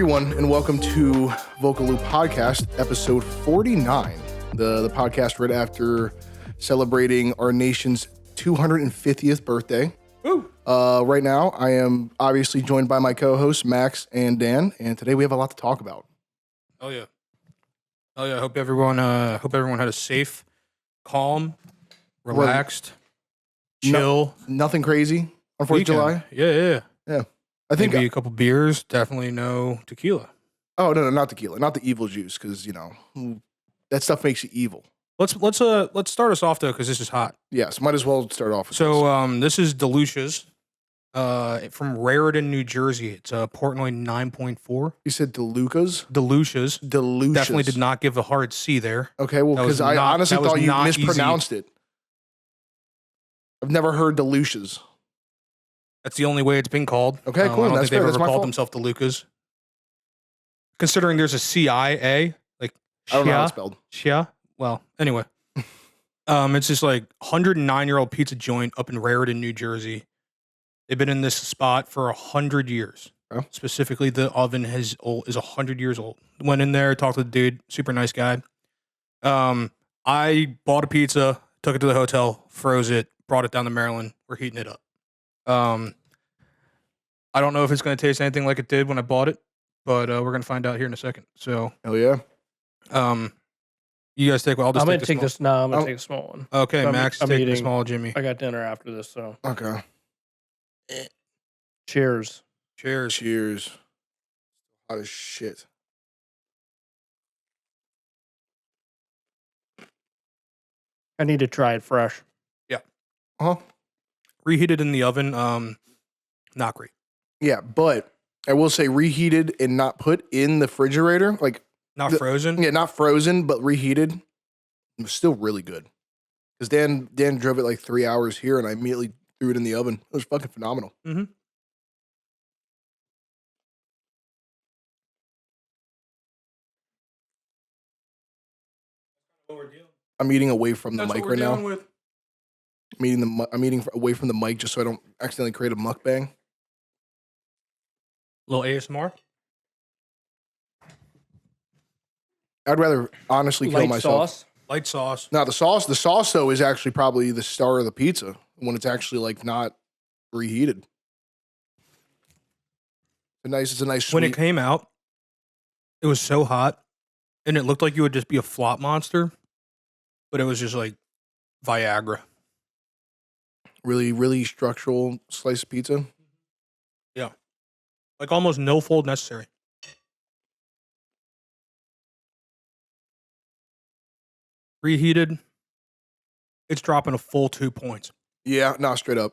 everyone, and welcome to VocalLubePodcast, episode 49, the podcast right after celebrating our nation's 250th birthday. Woo. Right now, I am obviously joined by my co-hosts, Max and Dan, and today we have a lot to talk about. Oh yeah. I hope everyone had a safe, calm, relaxed, chill. Nothing crazy on 4th of July. Yeah. I think maybe a couple beers. Definitely no tequila. Oh no, not tequila, not the evil juice, because that stuff makes you evil. Let's start us off though, because this is hot. Yes, might as well start off with this is Delucia's from Raritan, New Jersey. It's Portnoy 9.4. You said DeLuca's? Delucia's. Definitely did not give a hard C there. Okay, well, because I honestly thought you mispronounced it. I've never heard Delucia's. That's the only way it's been called. Okay, cool. I don't That's think they've fair. ever called themselves DeLuca's. Considering there's a CIA, like I don't know how it's spelled. Shia. Well, anyway, it's this like 109-year-old pizza joint up in Raritan, New Jersey. They've been in this spot for 100 years. Oh. Specifically, the oven is 100 years old. Went in there, talked to the dude, super nice guy. I bought a pizza, took it to the hotel, froze it, brought it down to Maryland. We're heating it up. I don't know if it's going to taste anything like it did when I bought it, but we're going to find out here in a second. So, hell yeah. You guys take one. I'm going to take this. No, I'm going to take a small one. Okay, Max, take the small Jimmy. I got dinner after this, so. Okay. Cheers. Cheers. Hot as shit. I need to try it fresh. Yeah. Uh-huh. Reheated in the oven, not great. Yeah, but I will say reheated and not put in the refrigerator, like frozen. Yeah, not frozen, but reheated. It was still really good. Because Dan drove it like 3 hours here, and I immediately threw it in the oven. It was fucking phenomenal. Mm-hmm. I'm eating away from the mic right now. With. I'm eating away from the mic just so I don't accidentally create a mukbang. Little ASMR. I'd rather honestly kill myself. Light sauce. Now the sauce though is actually probably the star of the pizza when it's actually like not reheated. It's a nice sweet. When it came out, it was so hot, and it looked like you would just be a flop monster, but it was just like Viagra. Really, really structural slice of pizza. Yeah. Like almost no fold necessary. Reheated, it's dropping a full 2 points. Yeah, no, straight up.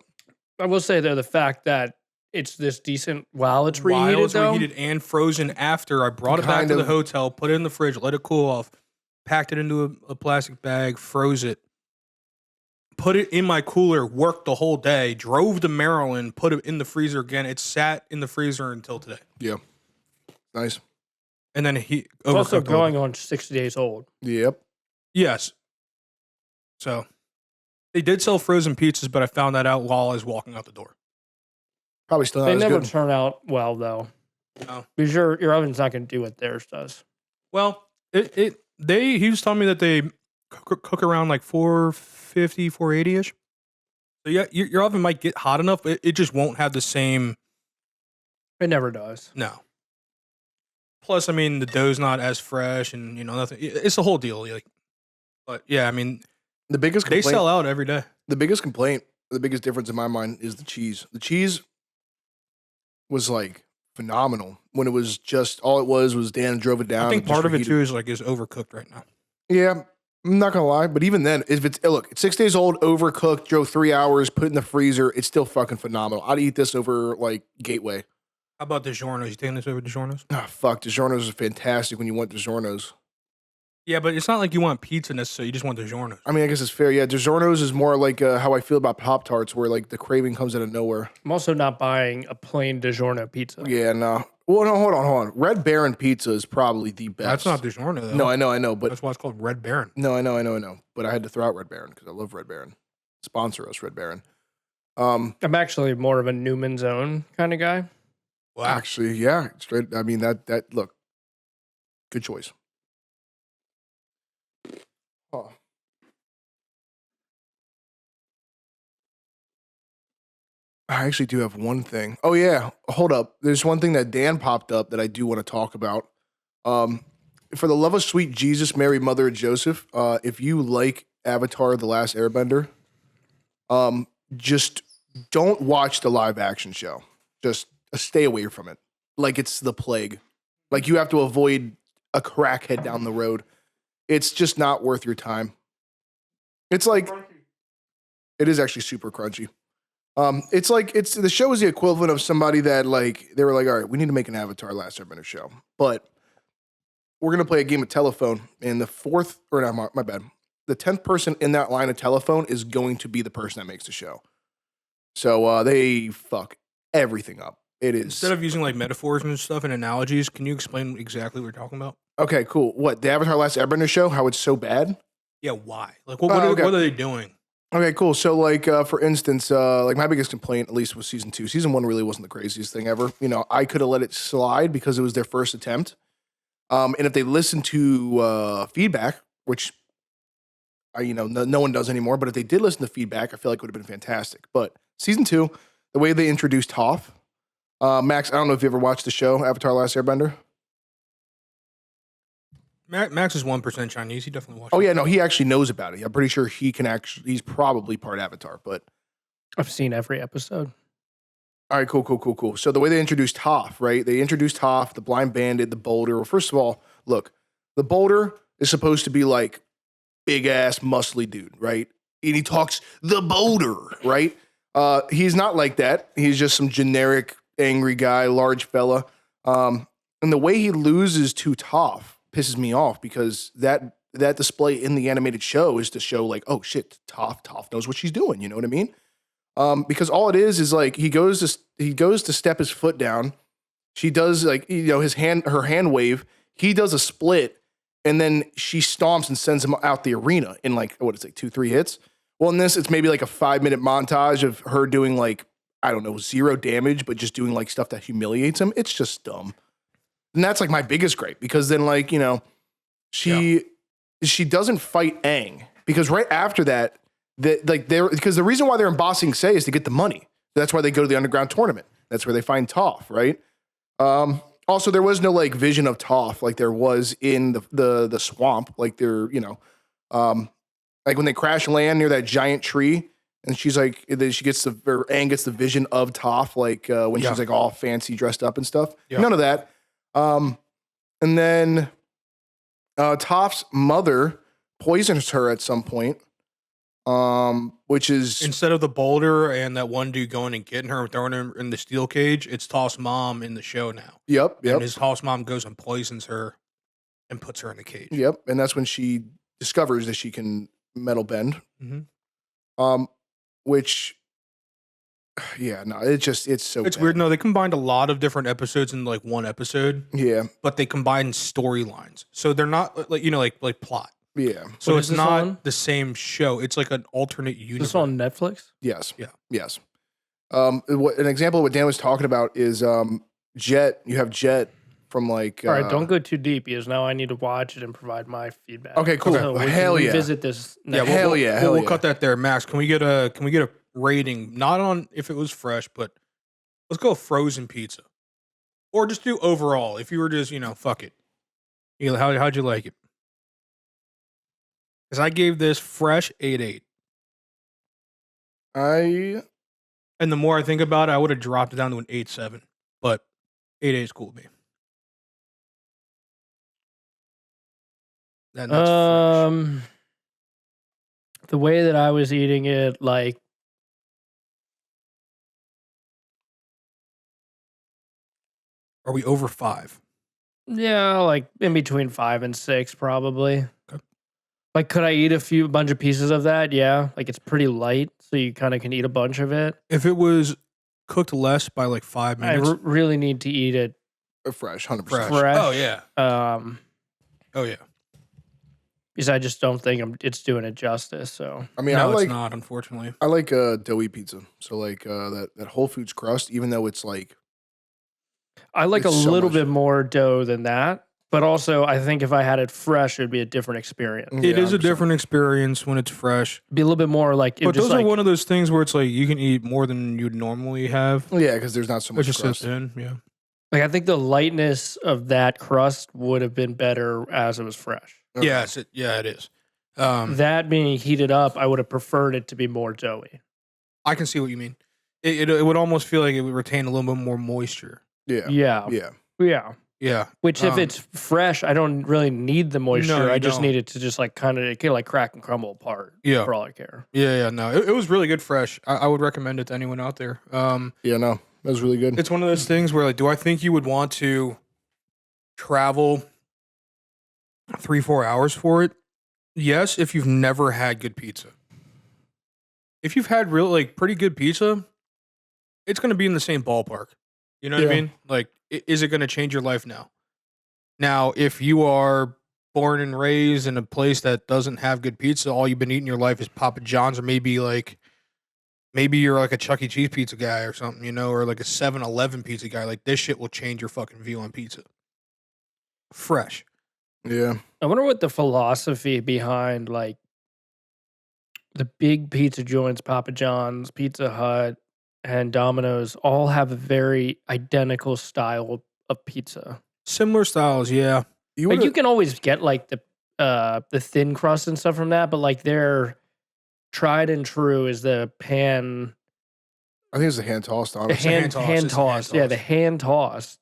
I will say though, the fact that it's this decent while it's reheated, while it's reheated and frozen after, I brought it back to the hotel, put it in the fridge, let it cool off, packed it into a plastic bag, froze it, put it in my cooler, worked the whole day, drove to Maryland, put it in the freezer again. It sat in the freezer until today. Yeah. Nice. And then it's also going on 60 days old. Yep. Yes. So they did sell frozen pizzas, but I found that out while I was walking out the door. Probably still not They as never good. turn out well though. No. Because your oven's not going to do what theirs does. Well, he was telling me that they cook around like 450, 480-ish. So yeah, your oven might get hot enough, but it just won't have the same. It never does. No. Plus, I mean, the dough's not as fresh, and nothing. It's the whole deal. But yeah, I mean, they sell out every day. The biggest complaint, the biggest difference in my mind is the cheese. The cheese was like phenomenal when it was just all it was Dan drove it down. I think part of it too is overcooked right now. Yeah, I'm not gonna lie, but even then, if it's 6 days old, overcooked, drove 3 hours, put in the freezer, it's still fucking phenomenal. I'd eat this over like Gateway. How about DiGiorno's? You taking this over DiGiorno's? Ah, fuck, DiGiorno's is fantastic when you want DiGiorno's. Yeah, but it's not like you want pizza necessarily. You just want DiGiorno's. I mean, I guess it's fair. Yeah, DiGiorno's is more like how I feel about Pop-Tarts, where like the craving comes out of nowhere. I'm also not buying a plain DiGiorno pizza. Yeah, no. Well, no, hold on. Red Baron pizza is probably the best. That's not DiGiorno, though. No, I know, but that's why it's called Red Baron. No, I know. But I had to throw out Red Baron because I love Red Baron. Sponsor us, Red Baron. I'm actually more of a Newman's Own kind of guy. Wow. Actually, yeah, straight. I mean that look, good choice. Oh. I actually do have one thing. Oh yeah, hold up. There's one thing that Dan popped up that I do want to talk about. For the love of sweet Jesus, Mary, Mother of Joseph, if you like Avatar: The Last Airbender, just don't watch the live action show. Just stay away from it. Like it's the plague. Like you have to avoid a crackhead down the road. It's just not worth your time. It's like it is actually super crunchy. It's like the show is the equivalent of somebody that like they were like, all right, we need to make an Avatar Last Airbender show, but we're gonna play a game of telephone, and the fourth or not, my bad, the 10th person in that line of telephone is going to be the person that makes the show. So they fuck everything up. It is Instead of using like metaphors and stuff and analogies, can you explain exactly what you're talking about? okay. Cool. What the Avatar Last Airbender show? How it's so bad? Yeah, why? Like, what are they doing? Okay, cool. So, like, for instance, like my biggest complaint, at least with season 2, season 1 really wasn't the craziest thing ever. You know, I could have let it slide because it was their first attempt. And if they listened to feedback, which no one does anymore, but if they did listen to feedback, I feel like it would have been fantastic. But season 2, the way they introduced Toph, Max, I don't know if you ever watched the show Avatar: Last Airbender. Max is 1% Chinese. He definitely watched. Oh yeah, no, he actually knows about it. I'm pretty sure he's probably part Avatar, but I've seen every episode. all right, cool. So the way they introduced Toph, right? They introduced Toph, the blind bandit, the boulder. Well, first of all, look, the boulder is supposed to be like big ass muscly dude, right? And he talks the boulder, right? He's not like that. He's just some generic angry guy, large fella. And the way he loses to Toph pisses me off because that display in the animated show is to show like, oh shit, Toph knows what she's doing. You know what I mean? Because all it is like he goes to step his foot down. She does like her hand wave. He does a split, and then she stomps and sends him out the arena in like 2-3 hits. Well, in this, it's maybe like a 5-minute montage of her doing like I don't know 0 damage, but just doing like stuff that humiliates him. It's just dumb. And that's like my biggest gripe because then like, she doesn't fight Aang because right after that, because the reason why they're in Ba Sing Se is to get the money. That's why they go to the underground tournament. That's where they find Toph, right? Also, there was no like vision of Toph like there was in the swamp. Like they're, like when they crash land near that giant tree and she's like, Aang gets the vision of Toph, like when she's like all fancy dressed up and stuff. Yeah. None of that. And then Toph's mother poisons her at some point, which is instead of the boulder and that one dude going and getting her and throwing her in the steel cage, it's Toph's mom in the show now. Yep. And his Toph's mom goes and poisons her and puts her in the cage. Yep, and that's when she discovers that she can metal bend. Mm-hmm. Which. Yeah, no, it's so it's bad. weird. No, they combined a lot of different episodes in like one episode. Yeah, but they combined storylines, so they're not like plot. Yeah, so it's not the same show. It's like an alternate universe. Is this on Netflix? Yes. Yeah. Yes. An example of what Dan was talking about is Jet. You have Jet from like. All right, don't go too deep because now I need to watch it and provide my feedback. Okay, cool. So hell yeah. Visit this. Yeah, we'll cut that there, Max. Can we get a rating? Not on if it was fresh, but let's go frozen pizza, or just do overall. If you were just fuck it. How'd you like it? Because I gave this fresh 8.8. And the more I think about it, I would have dropped it down to an 8.7. But 8.8 is cool with me. And that's fresh. The way that I was eating it, like. Are we over 5? Yeah, like in between 5 and 6, probably. Okay. Like, could I eat a bunch of pieces of that? Yeah. Like, it's pretty light, so you kind of can eat a bunch of it. If it was cooked less by like 5 minutes. I really need to eat it fresh, 100%. Fresh. Oh, yeah. Oh, yeah. Because I just don't think it's doing it justice. So I mean, no, it's not, unfortunately. I like doughy pizza. So like that Whole Foods crust, even though it's like I like It's a so little much. bit more dough than that, but also I think if I had it fresh, it'd be a different experience. It Yeah, is a 100%. different experience when it's fresh. Be a little bit more like. But those like, are one of those things where it's like you can eat more than you'd normally have. Yeah, because there's not so It much just crust. sits in, yeah. Like I think the lightness of that crust would have been better as it was fresh. Okay. Yeah, it is. That being heated up, I would have preferred it to be more doughy. I can see what you mean. It would almost feel like it would retain a little bit more moisture. Yeah. Yeah. Yeah. Yeah. Yeah. Which if it's fresh, I don't really need the moisture. No, you I just don't. need it to just like kind of like crack and crumble apart. Yeah. For all I care. Yeah. No, it was really good fresh. I would recommend it to anyone out there. Yeah, no. That was really good. It's one of those things where, like, do I think you would want to travel 3-4 hours for it? Yes, if you've never had good pizza. If you've had pretty good pizza, it's going to be in the same ballpark. You know what I Yeah. mean? Like, is it going to change your life now? Now, if you are born and raised in a place that doesn't have good pizza, all you've been eating your life is Papa John's, or maybe you're like a Chuck E. Cheese pizza guy or something, you know, or like a 7-Eleven pizza guy. Like, this shit will change your fucking view on pizza. Fresh. Yeah. I wonder what the philosophy behind like the big pizza joints, Papa John's, Pizza Hut, and Domino's all have a very identical style of pizza. Similar styles, yeah. Like you can always get like the thin crust and stuff from that, but like their tried and true is the pan. I think it's the hand tossed, The honestly. hand tossed. Yeah, the hand tossed.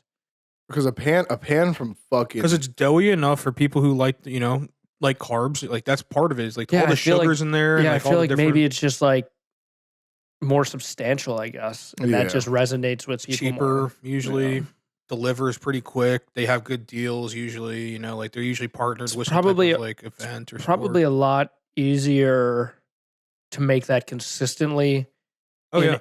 Because a pan from fucking. Because it's doughy enough for people who like, you know, like carbs. Like, that's part of it. Is like Yeah, all I the feel like- sugars in there. Yeah, and I like all feel the like different maybe it's just like more substantial, I guess. And Yeah. that just resonates with people cheaper, more. usually. Yeah. Delivers pretty quick. They have good deals usually. You know, like they're usually partnered It's with probably- some type of, like, event or Probably a lot easier to make that consistently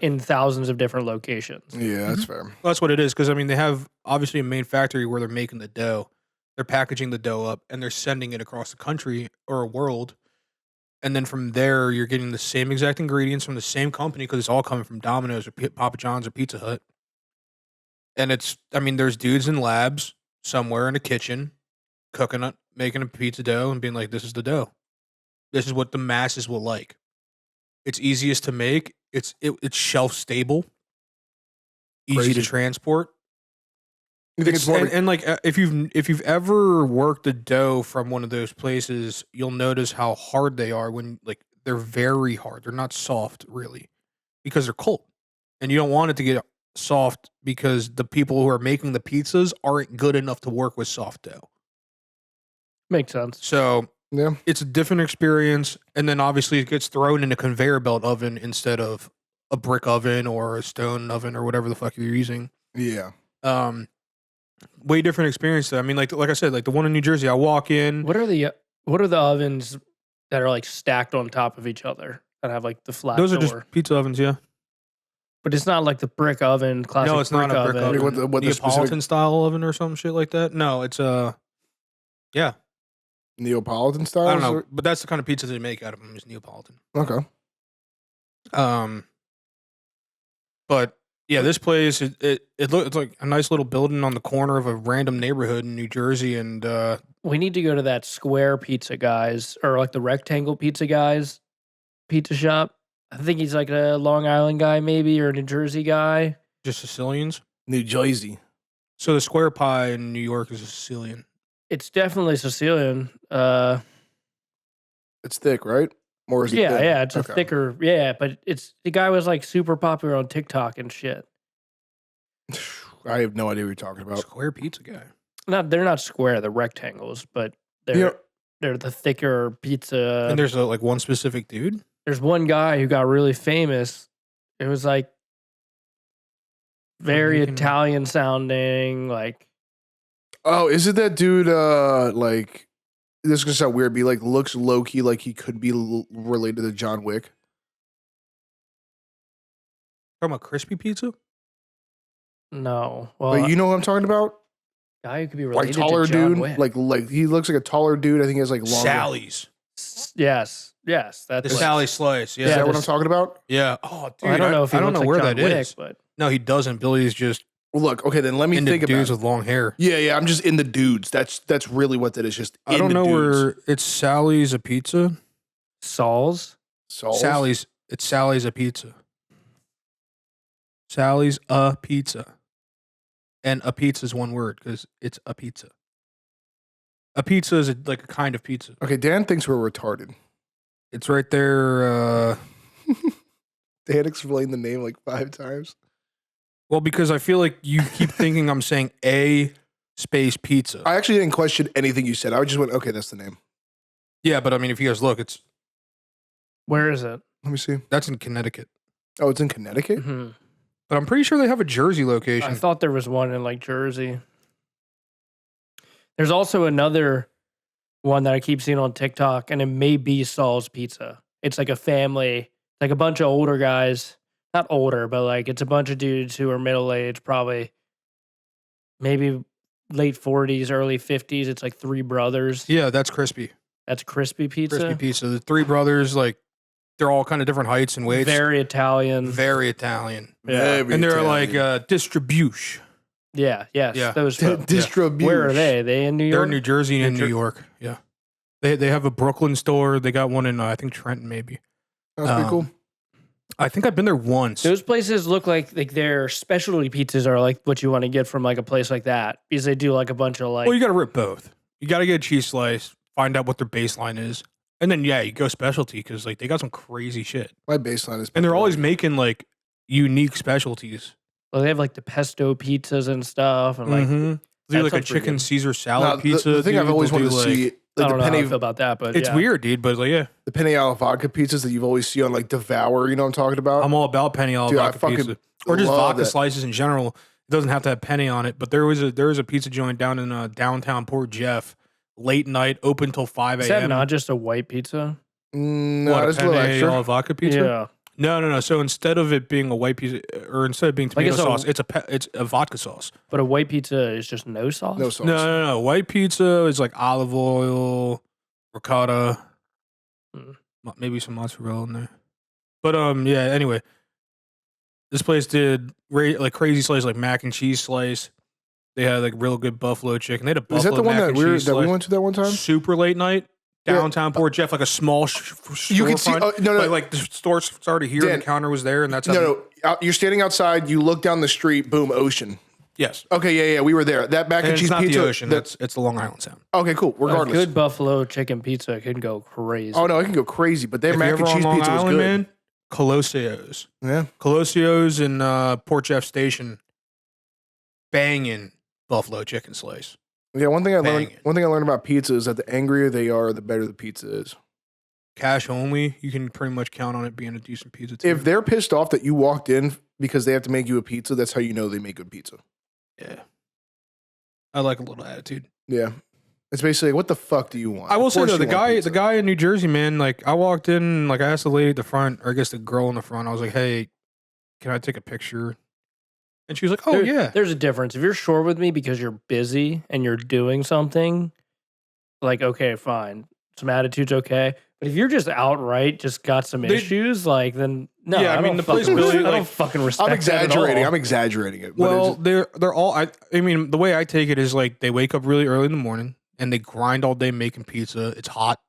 in thousands of different locations. Yeah, that's fair. Well, that's what it is. Because I mean, they have obviously a main factory where they're making the dough. They're packaging the dough up and they're sending it across the country or a world. And then from there, you're getting the same exact ingredients from the same company because it's all coming from Domino's or Papa John's or Pizza Hut. And there's dudes in labs somewhere in a kitchen cooking it, making a pizza dough and being like, this is the dough. This is what the masses will like. It's easiest to make. It's shelf stable, easy Crazy. to transport. You think it's more like, and like if you've ever worked the dough from one of those places, you'll notice how hard they are when like they're very hard. They're not soft really because they're cold, and you don't want it to get soft because the people who are making the pizzas aren't good enough to work with soft dough. Makes sense. So yeah. it's a different experience, and then obviously it gets thrown in a conveyor belt oven instead of a brick oven or a stone oven or whatever the fuck you're using. Yeah. Way different experience though. I mean, like I said, like the one in New Jersey, I walk in. What are the ovens that are like stacked on top of each other that have like the flat Those are door? just pizza ovens, yeah. But it's not like the brick oven, classic No, it's not a brick oven. What the Neapolitan specific- style oven or some shit like that. No, it's yeah. Neapolitan style? I don't know, but that's the kind of pizza they make out of them is Neapolitan. Okay. But yeah, this place it's like a nice little building on the corner of a random neighborhood in New Jersey, and We need to go to that square pizza guys or like the rectangle pizza guys pizza shop. I think he's like a Long Island guy maybe or a New Jersey guy. just Sicilians. New Jersey. So the square pie in New York is a Sicilian. It's definitely Sicilian. It's thick, right? Or is it Yeah, thin? yeah, it's Okay. a thicker, but the guy was like super popular on TikTok and shit. I have no idea what you're talking about. Square pizza guy. They're not square, they're rectangles, but they're Yeah. they're the thicker pizza. And there's like one specific dude. There's one guy who got really famous. It was like very making- Italian sounding, like Oh, is it that dude, like, this is going to sound weird, but he, like, looks low-key like he could be related to John Wick? Talking about crispy pizza? no. Well, But you know what I'm talking about? guy who could be Like, related taller to John dude? Wick. Like, he looks like a taller dude. I think he has, like, longer. Sally's. Yes, that's The what- Sally Slice. Is Yeah. that what I'm this- talking about? Yeah. Oh, dude. Well, I don't know if he I don't looks know like where John that Wick, is. but No, he doesn't. Billy's just Well, look, okay, then let me Into think about dudes it. with long hair. Yeah, I'm just in the dudes. That's really what that is. Just I don't in the know dudes. where it's Sally's a pizza. Saul's? Saul's? It's Sally's a pizza. Sally's a pizza. And a pizza is one word because it's a pizza. A pizza is like a kind of pizza. Okay, Dan thinks we're retarded. It's right there. Dan explained the name like 5 times. Well, because I feel like you keep thinking I'm saying a space pizza. I actually didn't question anything you said. I just went, okay, that's the name. Yeah, but I mean, if you guys look, Where is it? Let me see. that's in Connecticut. Oh, it's in Connecticut? Mm-hmm. But I'm pretty sure they have a Jersey location. I thought there was one in like Jersey. There's also another one that I keep seeing on TikTok, and it may be Saul's Pizza. It's like a family, like a bunch of older guys. Not older, but like it's a bunch of dudes who are middle aged, probably maybe late 40s, early 50s. It's like 3 brothers. Yeah, that's crispy. That's crispy pizza. Crispy pizza. The 3 brothers, like, they're all kind of different heights and weights. Very Italian. Very Italian. Yeah. Very And they're Italian. like distribution. Yeah, yes. Yeah. Those folks. Distribution. Where are they? Are they in New They're York? in New Jersey and New York. Yeah. They have a Brooklyn store. They got one in, I think, Trenton, maybe. That's pretty cool. I think I've been there once. Those places look like their specialty pizzas are like what you want to get from like a place like that because they do like a bunch of like. Well, you got to rip both. You got to get a cheese slice, find out what their baseline is. And then, yeah, you go specialty because like they got some crazy shit. My baseline is... And they're always making like unique specialties. Well, they have like the pesto pizzas and stuff, and like Do that like a sounds pretty chicken good. Caesar salad Now, pizza. the thing I've dude, always they'll wanted do, to like- see... I Like don't the know how I penny, feel about that, but It's yeah. weird, dude, but like, yeah, the penny alla vodka pizzas that you've always see on like Devour. You know what I'm talking about? I'm all about penny all Dude, I vodka fucking pizza, or just love vodka that. slices in general. It doesn't have to have penny on it, but there was a pizza joint down in downtown Port Jeff, late night, open till 5 Is that a.m. not just a white pizza? No, What, a that's a little penne extra. alla vodka pizza? Yeah. No. So instead of it being a white pizza, or instead of being Like tomato it's a- sauce, it's a vodka sauce. But a white pizza is just no sauce? No sauce. No. White pizza is like olive oil, ricotta, maybe some mozzarella in there. But yeah. Anyway, this place did like crazy slice, like mac and cheese slice. They had like real good buffalo chicken. They had a buffalo Is that the one mac that and we cheese slice. went to that one time? Super late night, downtown Port Jeff, like a small You can see- storefront. no. Like the store started here, Dan, and the counter was there, and that's how. No. You're standing outside. You look down the street. Boom, ocean. Yes. Okay, yeah. We were there. That mac And and it's cheese not pizza. the ocean. It's the Long Island Sound. Okay, cool. A Regardless. good buffalo chicken pizza can go crazy. Oh no, it can go crazy. But their If mac you're and ever cheese on Long pizza was Island, good. man, Colossio's. Yeah. Colossio's in Port Jeff Station. Banging buffalo chicken slice. Yeah. One thing I learned. Banging. One thing I learned about pizza is that the angrier they are, the better the pizza is. Cash only, you can pretty much count on it being a decent pizza too. If they're pissed off that you walked in because they have to make you a pizza, that's how you know they make good pizza. Yeah. I like a little attitude. Yeah. It's basically what the fuck do you want? I will Of say course though, you want pizza. the guy in New Jersey, man, like I walked in, like I asked the lady at the front, or I guess the girl in the front, I was like, hey, can I take a picture? And she was like, oh yeah. There's a difference. If you're short with me because you're busy and you're doing something, like, okay, fine. Some attitude's okay. But if you're just outright just got some issues, like then no. Yeah, I mean, don't the place fucking really, I don't like- fucking respect I'm exaggerating. that at all. I'm exaggerating it. But Well, it's they're all. I mean, the way I take it is like they wake up really early in the morning and they grind all day making pizza. It's hot.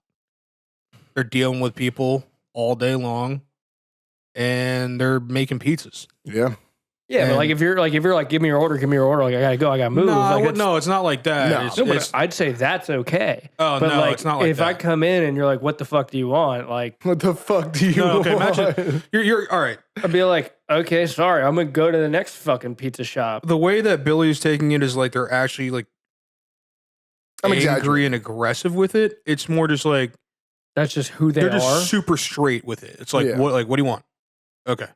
They're dealing with people all day long, and they're making pizzas. yeah. Yeah, but And- like if you're like give me your order, like I gotta go, I gotta move. like, It's not like that. No. It's, no, but it's- I'd say that's okay. oh But no, like, it's not like if that. I come in and you're like, "What the fuck do you want?" Like, What the fuck do you No, okay, want? imagine you're all right. I'd be like, "Okay, sorry, I'm gonna go to the next fucking pizza shop." The way that Billy's taking it is like they're actually like I'm angry exaggerating. and aggressive with it. It's more just like That's just who they they're are. just super straight with it. It's like Yeah. what do you want? Okay.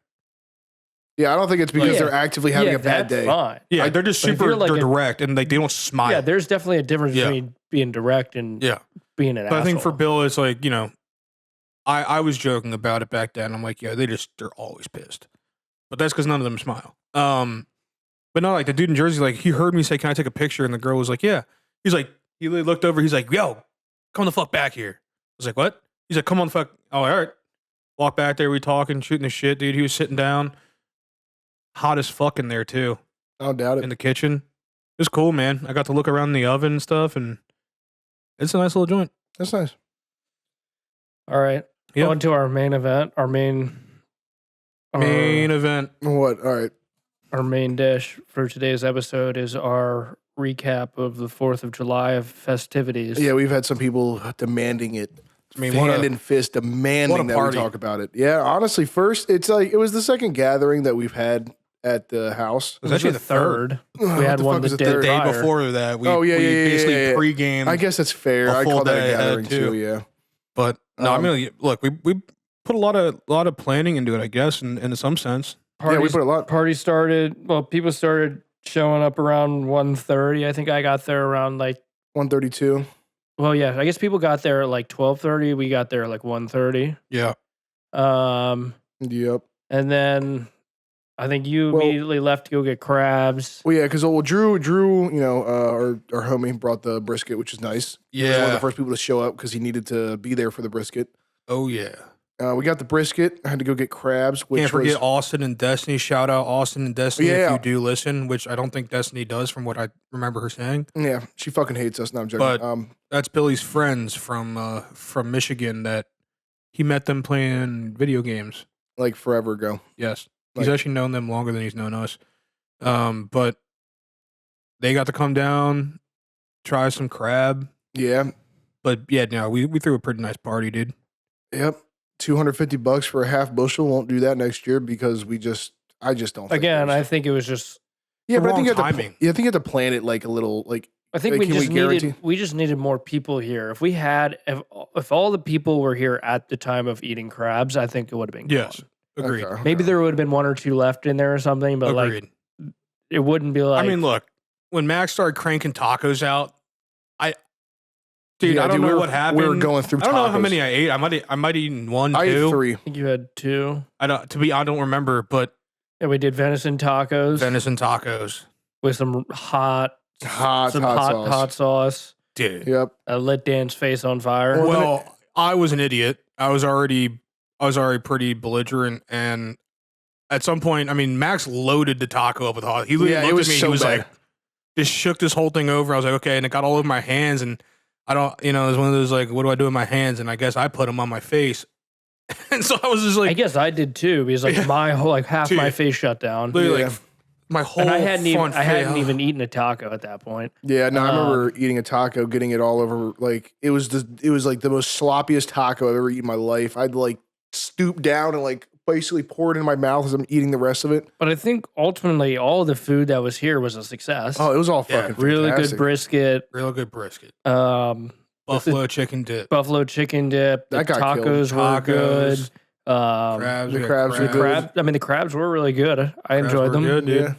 Yeah, I don't think it's because Yeah. they're actively having yeah, a bad that's day. fine. Yeah, they're just but if super you're like they're a- direct and like they don't smile. Yeah, there's definitely a difference Yeah. between being direct and Yeah. being an But I think for asshole. Bill, it's like, I was joking about it back then. I'm like, yeah, they're always pissed. But that's because none of them smile. But no, like the dude in Jersey, like he heard me say, can I take a picture? And the girl was like, yeah. He's like, he looked over, he's like, yo, come the fuck back here. I was like, what? He's like, come on the fuck. Oh, all right. Walk back there, we talking, shooting the shit, dude. He was sitting down. Hot as fuck in there too. I don't doubt it. in the kitchen. It was cool, man. I got to look around the oven and stuff, and it's a nice little joint. That's nice. All right. Yep. On to our main event. Our main event. What? All right. Our main dish for today's episode is our recap of the 4th of July festivities. Yeah, we've had some people demanding it. I mean, hand and fist demanding that we talk about it. Yeah, honestly, first, it was the second gathering that we've had at the house. It was actually the third. We had one the The day prior. before that. We yeah, basically yeah. pregame. I guess that's fair. I full call that a day ahead, gathering too. too. Yeah, But no, I mean, look, we put a lot of planning into it, I guess, in some sense. yeah, we put a lot. Party started. Well, people started showing up around 1:30. I think I got there around like 132. Well, yeah, I guess people got there at like 12:30. We got there at like 1:30. Yeah. Yep. And then I think you immediately left to go get crabs. Well, yeah, because Drew, you know, our homie brought the brisket, which is nice. He was one of the first people to show up because he needed to be there for the brisket. Oh yeah. We got the brisket. I had to go get crabs. Which Can't forget Austin and Destiny. Shout out Austin and Destiny Yeah. if you do listen, which I don't think Destiny does from what I remember her saying. Yeah, she fucking hates us. No, I'm joking. But that's Billy's friends from Michigan that he met them playing video games. like forever ago. Yes. He's actually known them longer than he's known us. But they got to come down, try some crab. Yeah. But yeah, no, we threw a pretty nice party, dude. Yep. $250 for a half bushel. Won't do that next year because I just don't. Again, I think it was just. Yeah, but I think you wrong have to. timing. Yeah, I think you have to plan it like a little like. I think Like, we just needed more people here. If we had, if all the people were here at the time of eating crabs, I think it would have been. Yes. Gone. Agreed. Okay. Maybe there would have been one or two left in there or something, but Agreed. like it wouldn't be like. I mean, look, when Max started cranking tacos out, Yeah, I don't know what happened. We were going through. I don't know how tacos. many I ate. I might have eaten one, I ate two. 3. I think you had 2. I don't remember, but Yeah, we did venison tacos venison tacos, with some hot Hot sauce. dude. Yep. Lit Dan's face on fire. Well, I was an idiot. I was already pretty belligerent, and at some point, I mean, Max loaded the taco up with hot. He literally Yeah, it looked was at me. so He was bad. like, just shook this whole thing over. I was like, okay, and it got all over my hands, and I don't, it was one of those like, what do I do with my hands? And I guess I put them on my face, and so I was just I like, guess I did too because like my whole half Dude. my face shut down. literally, Yeah. like my whole. And I hadn't front even face- eaten a taco at that point. Yeah, no, I remember eating a taco, getting it all over. Like it was like the most sloppiest taco I've ever eaten in my life. I'd like stoop down and like basically pour it in my mouth as I'm eating the rest of it. But I think ultimately all the food that was here was a success. Oh, it was all Yeah, fucking really fantastic. good brisket. Real good brisket, Um, buffalo chicken dip, buffalo chicken dip. The That got killed. tacos were good. crabs. the we had crabs were good. The crabs were really good. I Crabs enjoyed were them. good, dude. Yeah,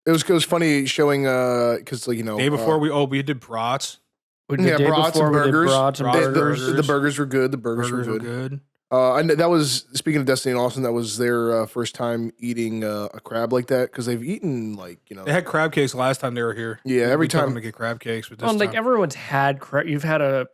it was funny showing because like Day before we did brats. The Yeah, day brats and before we did burgers. brats and Brats, burgers. the burgers were good. The burgers were good. good. And that was speaking of Destiny and Austin. That was their first time eating a crab like that because they've eaten like They had crab cakes last time they were here. Yeah, every we took time- them to get crab cakes. But this Well, like time- everyone's had crab. You've had or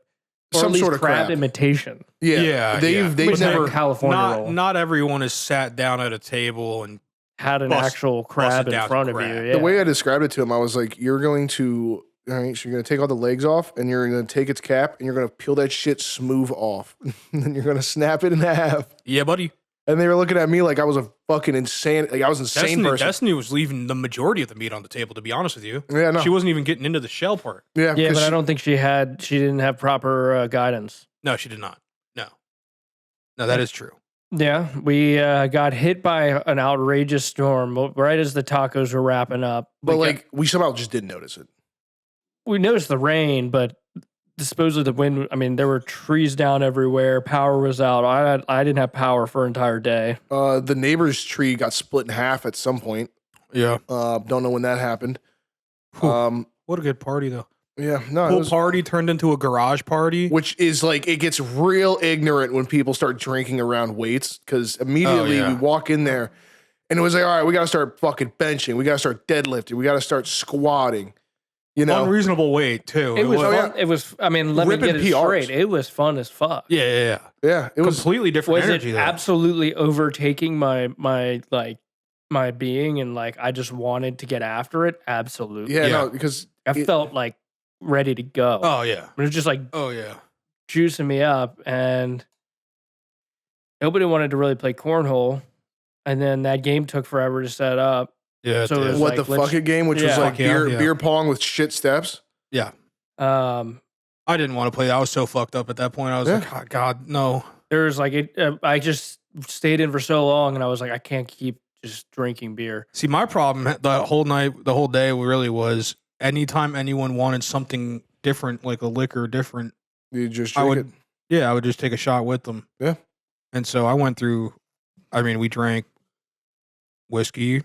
Some at least sort of crab. imitation. yeah, they've Which never is California roll. not everyone has sat down at a table and Had an bust- actual crab busted in down front of crab. you. Yeah. The way I described it to him, I was like, "You're going to, all right, so you're going to take all the legs off, and you're going to take its cap, and you're going to peel that shit smooth off, and then you're going to snap it in half." yeah, buddy. And they were looking at me like I was a fucking insane, like I was an insane person. Destiny was leaving the majority of the meat on the table. To be honest with you, Yeah, no, she wasn't even getting into the shell part. yeah, Yeah, 'cause but I she- don't think she didn't have proper guidance. No, she did not. No, that is true. Yeah, we got hit by an outrageous storm right as the tacos were wrapping up. But like we somehow just didn't notice it. We noticed the rain, but supposedly the wind. I mean, there were trees down everywhere. Power was out. I didn't have power for an entire day. The neighbor's tree got split in half at some point. Yeah. Don't know when that happened. Whew. What a good party though. Yeah, no, it Pool was, party turned into a garage party. which is like it gets real ignorant when people start drinking around weights because immediately yeah. we walk in there and it was like, all right, we got to start fucking benching, we got to start deadlifting, we got to start squatting. You know, Unreasonable weight too. It was Oh, fun. yeah. It was. I mean, let me Ripping get it PRs. straight. It was fun as fuck. Yeah. yeah, it was. Completely different Was energy it though. absolutely overtaking my like my being and like I just wanted to get after it. Absolutely. Yeah, no, because I felt like ready to go. Oh yeah. It was just like juicing me up, and nobody wanted to really play cornhole. And then that game took forever to set up. Yeah. So it was what like, the fuck it game, which was like Yeah. beer pong with shit steps. Yeah. I didn't want to play. I was so fucked up at that point. I was like, oh, God, no. There was like I just stayed in for so long, and I was like, I can't keep just drinking beer. See, my problem the whole day really was anytime anyone wanted something different, like a liquor different, you just drink it. Yeah, I would just take a shot with them. Yeah. And so I went through, we drank whiskey,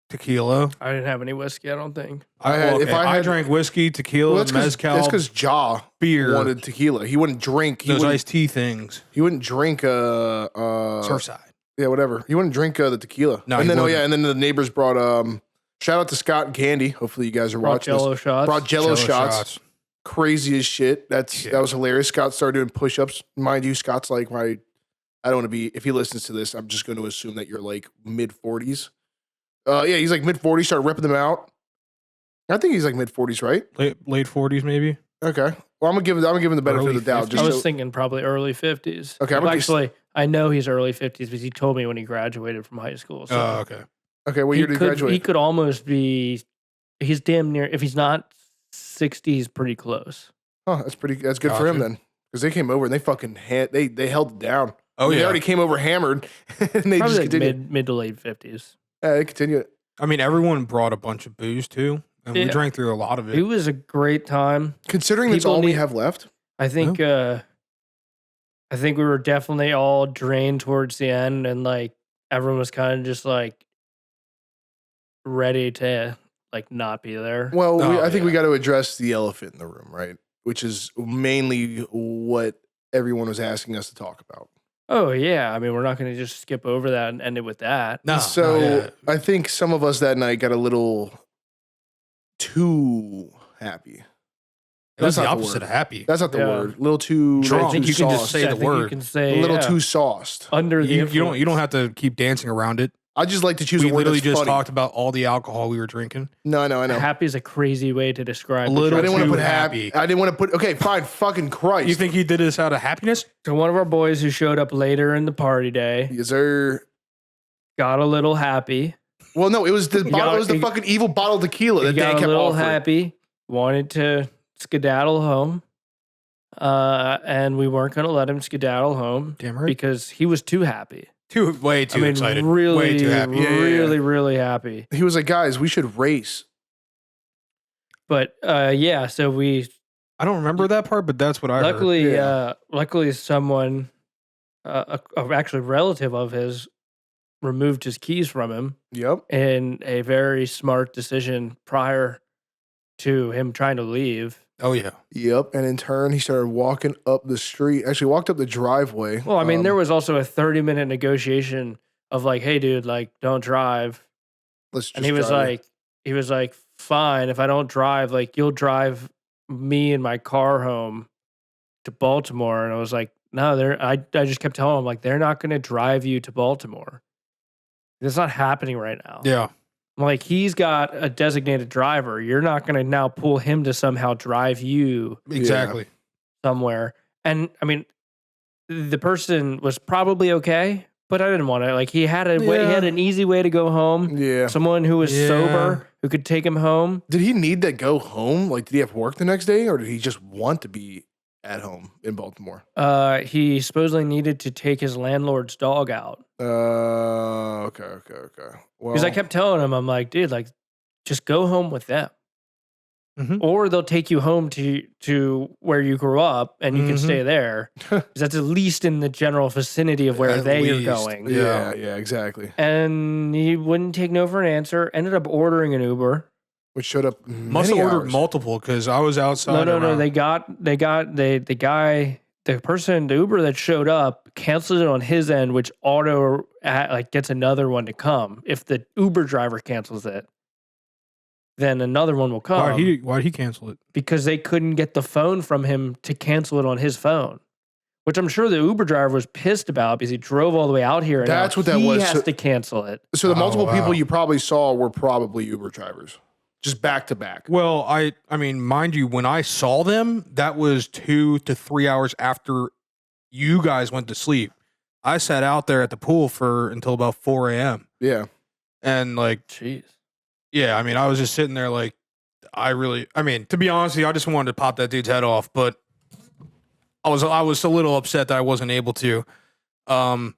tequila. I didn't have any whiskey, I don't think. I drank whiskey, tequila, mezcal. That's because Jaw beer wanted tequila. He wouldn't drink those iced tea things. He wouldn't drink Surfside. Yeah, whatever. He wouldn't drink the tequila. No, and then and then the neighbors brought shout out to Scott and Candy. Hopefully you guys are watching Jello this. shots. Brought Jello shots. Crazy as shit. That was hilarious. Scott started doing push-ups. Mind you, Scott's like I don't want to be, if he listens to this, I'm just going to assume that you're like mid-40s. Yeah, he's like mid-40s, started ripping them out. I think he's like mid-40s, right? Late 40s, maybe. Okay. Well, I'm gonna give him the benefit of the doubt. I was thinking probably early 50s. Okay. Actually, I know he's early 50s because he told me when he graduated from high school. So okay. Okay, what year did he graduate? He could almost be, he's damn near, if he's not 60, he's pretty close. Oh, that's good for him then. Because they came over and they fucking they held it down. Oh, They already came over hammered and they Probably just like continued. mid to late 50s. Yeah, they continued. Everyone brought a bunch of booze too. And we drank through a lot of it. It was a great time. Considering that's all we have left. I think we were definitely all drained towards the end, and like everyone was kind of just like ready to like not be there. Well, I think we got to address the elephant in the room, right? Which is mainly what everyone was asking us to talk about. Oh yeah, we're not going to just skip over that and end it with that. No. So I think some of us that night got a little too happy. That's the opposite of happy. That's not the word. A little too drunk. I think you can just say the word. You can say a little too sauced. Under the you don't have to keep dancing around it. I just like to choose a word. We literally just funny. talked about all the alcohol we were drinking. No, I know. Happy is a crazy way to describe it. I didn't want to put happy. I didn't want to put. Okay, fine. Fucking Christ. You think he did this out of happiness? So one of our boys who showed up later in the party day, yes, sir, got a little happy. Well, no, it was the bottle. It was the fucking evil bottle of tequila that Dan kept offering. Got a little happy. Wanted to skedaddle home, and we weren't going to let him skedaddle home. Damn right. Because he was too happy. Way too excited. Really, way too happy. Really happy. He was like, guys, we should race. But so we. I don't remember that part, but that's what I heard. Luckily, someone, actually relative of his, removed his keys from him. Yep. In a very smart decision prior to him trying to leave. Oh, yeah. Yep. And in turn, he started walking up the street. Actually, walked up the driveway. Well, there was also a 30-minute negotiation of like, hey, dude, like, don't drive. And he was like, fine, if I don't drive, like, you'll drive me and my car home to Baltimore. And I was like, no, I just kept telling him, like, they're not going to drive you to Baltimore. It's not happening right now. Yeah. Like, he's got a designated driver. You're not going to now pull him to somehow drive you exactly somewhere. And the person was probably okay, but I didn't want to. Like, he had an easy way to go home. Yeah. Someone who was sober who could take him home. Did he need to go home? Like, did he have work the next day, or did he just want to be at home in Baltimore? He supposedly needed to take his landlord's dog out. Okay. Well, because I kept telling him, I'm like, dude, like, just go home with them. Mm-hmm. Or they'll take you home to where you grew up and you can stay there. That's at least in the general vicinity of where are going. Yeah, exactly. And he wouldn't take no for an answer. Ended up ordering an Uber. Which showed up must have ordered multiple because I was outside. No. The Uber that showed up canceled it on his end, which auto gets another one to come. If the Uber driver cancels it, then another one will come. Why'd he cancel it? Because they couldn't get the phone from him to cancel it on his phone, which I'm sure the Uber driver was pissed about because he drove all the way out here. And that's what that was. He has to cancel it. So the multiple people you probably saw were probably Uber drivers, just back to back. Well, I mean, mind you, when I saw them, that was 2 to 3 hours after you guys went to sleep. I sat out there at the pool until about 4 a.m. Yeah. And like, jeez. Yeah, I mean, I was just sitting there like, to be honest with you, I just wanted to pop that dude's head off, but I was a little upset that I wasn't able to. But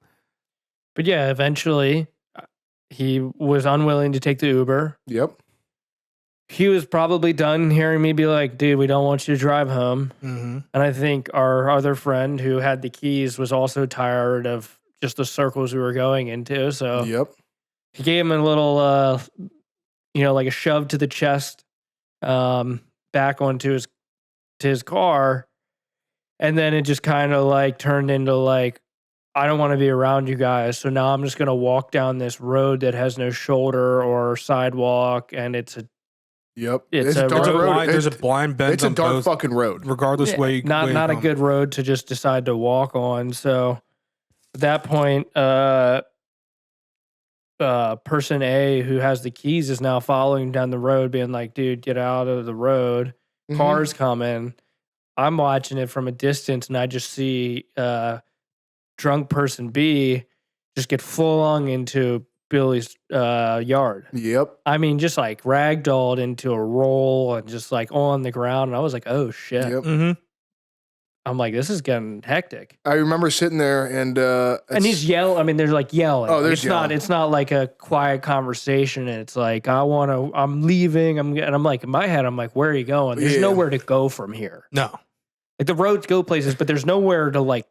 yeah, eventually he was unwilling to take the Uber. Yep. He was probably done hearing me be like, dude, we don't want you to drive home. Mm-hmm. And I think our other friend who had the keys was also tired of just the circles we were going into. So yep. He gave him a little, like a shove to the chest, back onto his car. And then it just kind of like turned into like, I don't want to be around you guys. So now I'm just going to walk down this road that has no shoulder or sidewalk. And it's a dark road. There's a blind bend. It's a dark fucking road. Regardless way you not a good road to just decide to walk on. So at that point, person A who has the keys is now following down the road being like, dude, get out of the road. Cars coming. I'm watching it from a distance and I just see drunk person B just get full on into Billy's yard. Yep. I mean, just like ragdolled into a roll and just like on the ground. And I was like, oh shit. Yep. Mm-hmm. I'm like, this is getting hectic. I remember sitting there and he's yelling. I mean, there's like yelling. Oh, there's yelling. It's not like a quiet conversation. It's like, I'm leaving. I'm like, in my head, I'm like, where are you going? There's nowhere to go from here. No. Like the roads go places, but there's nowhere to like,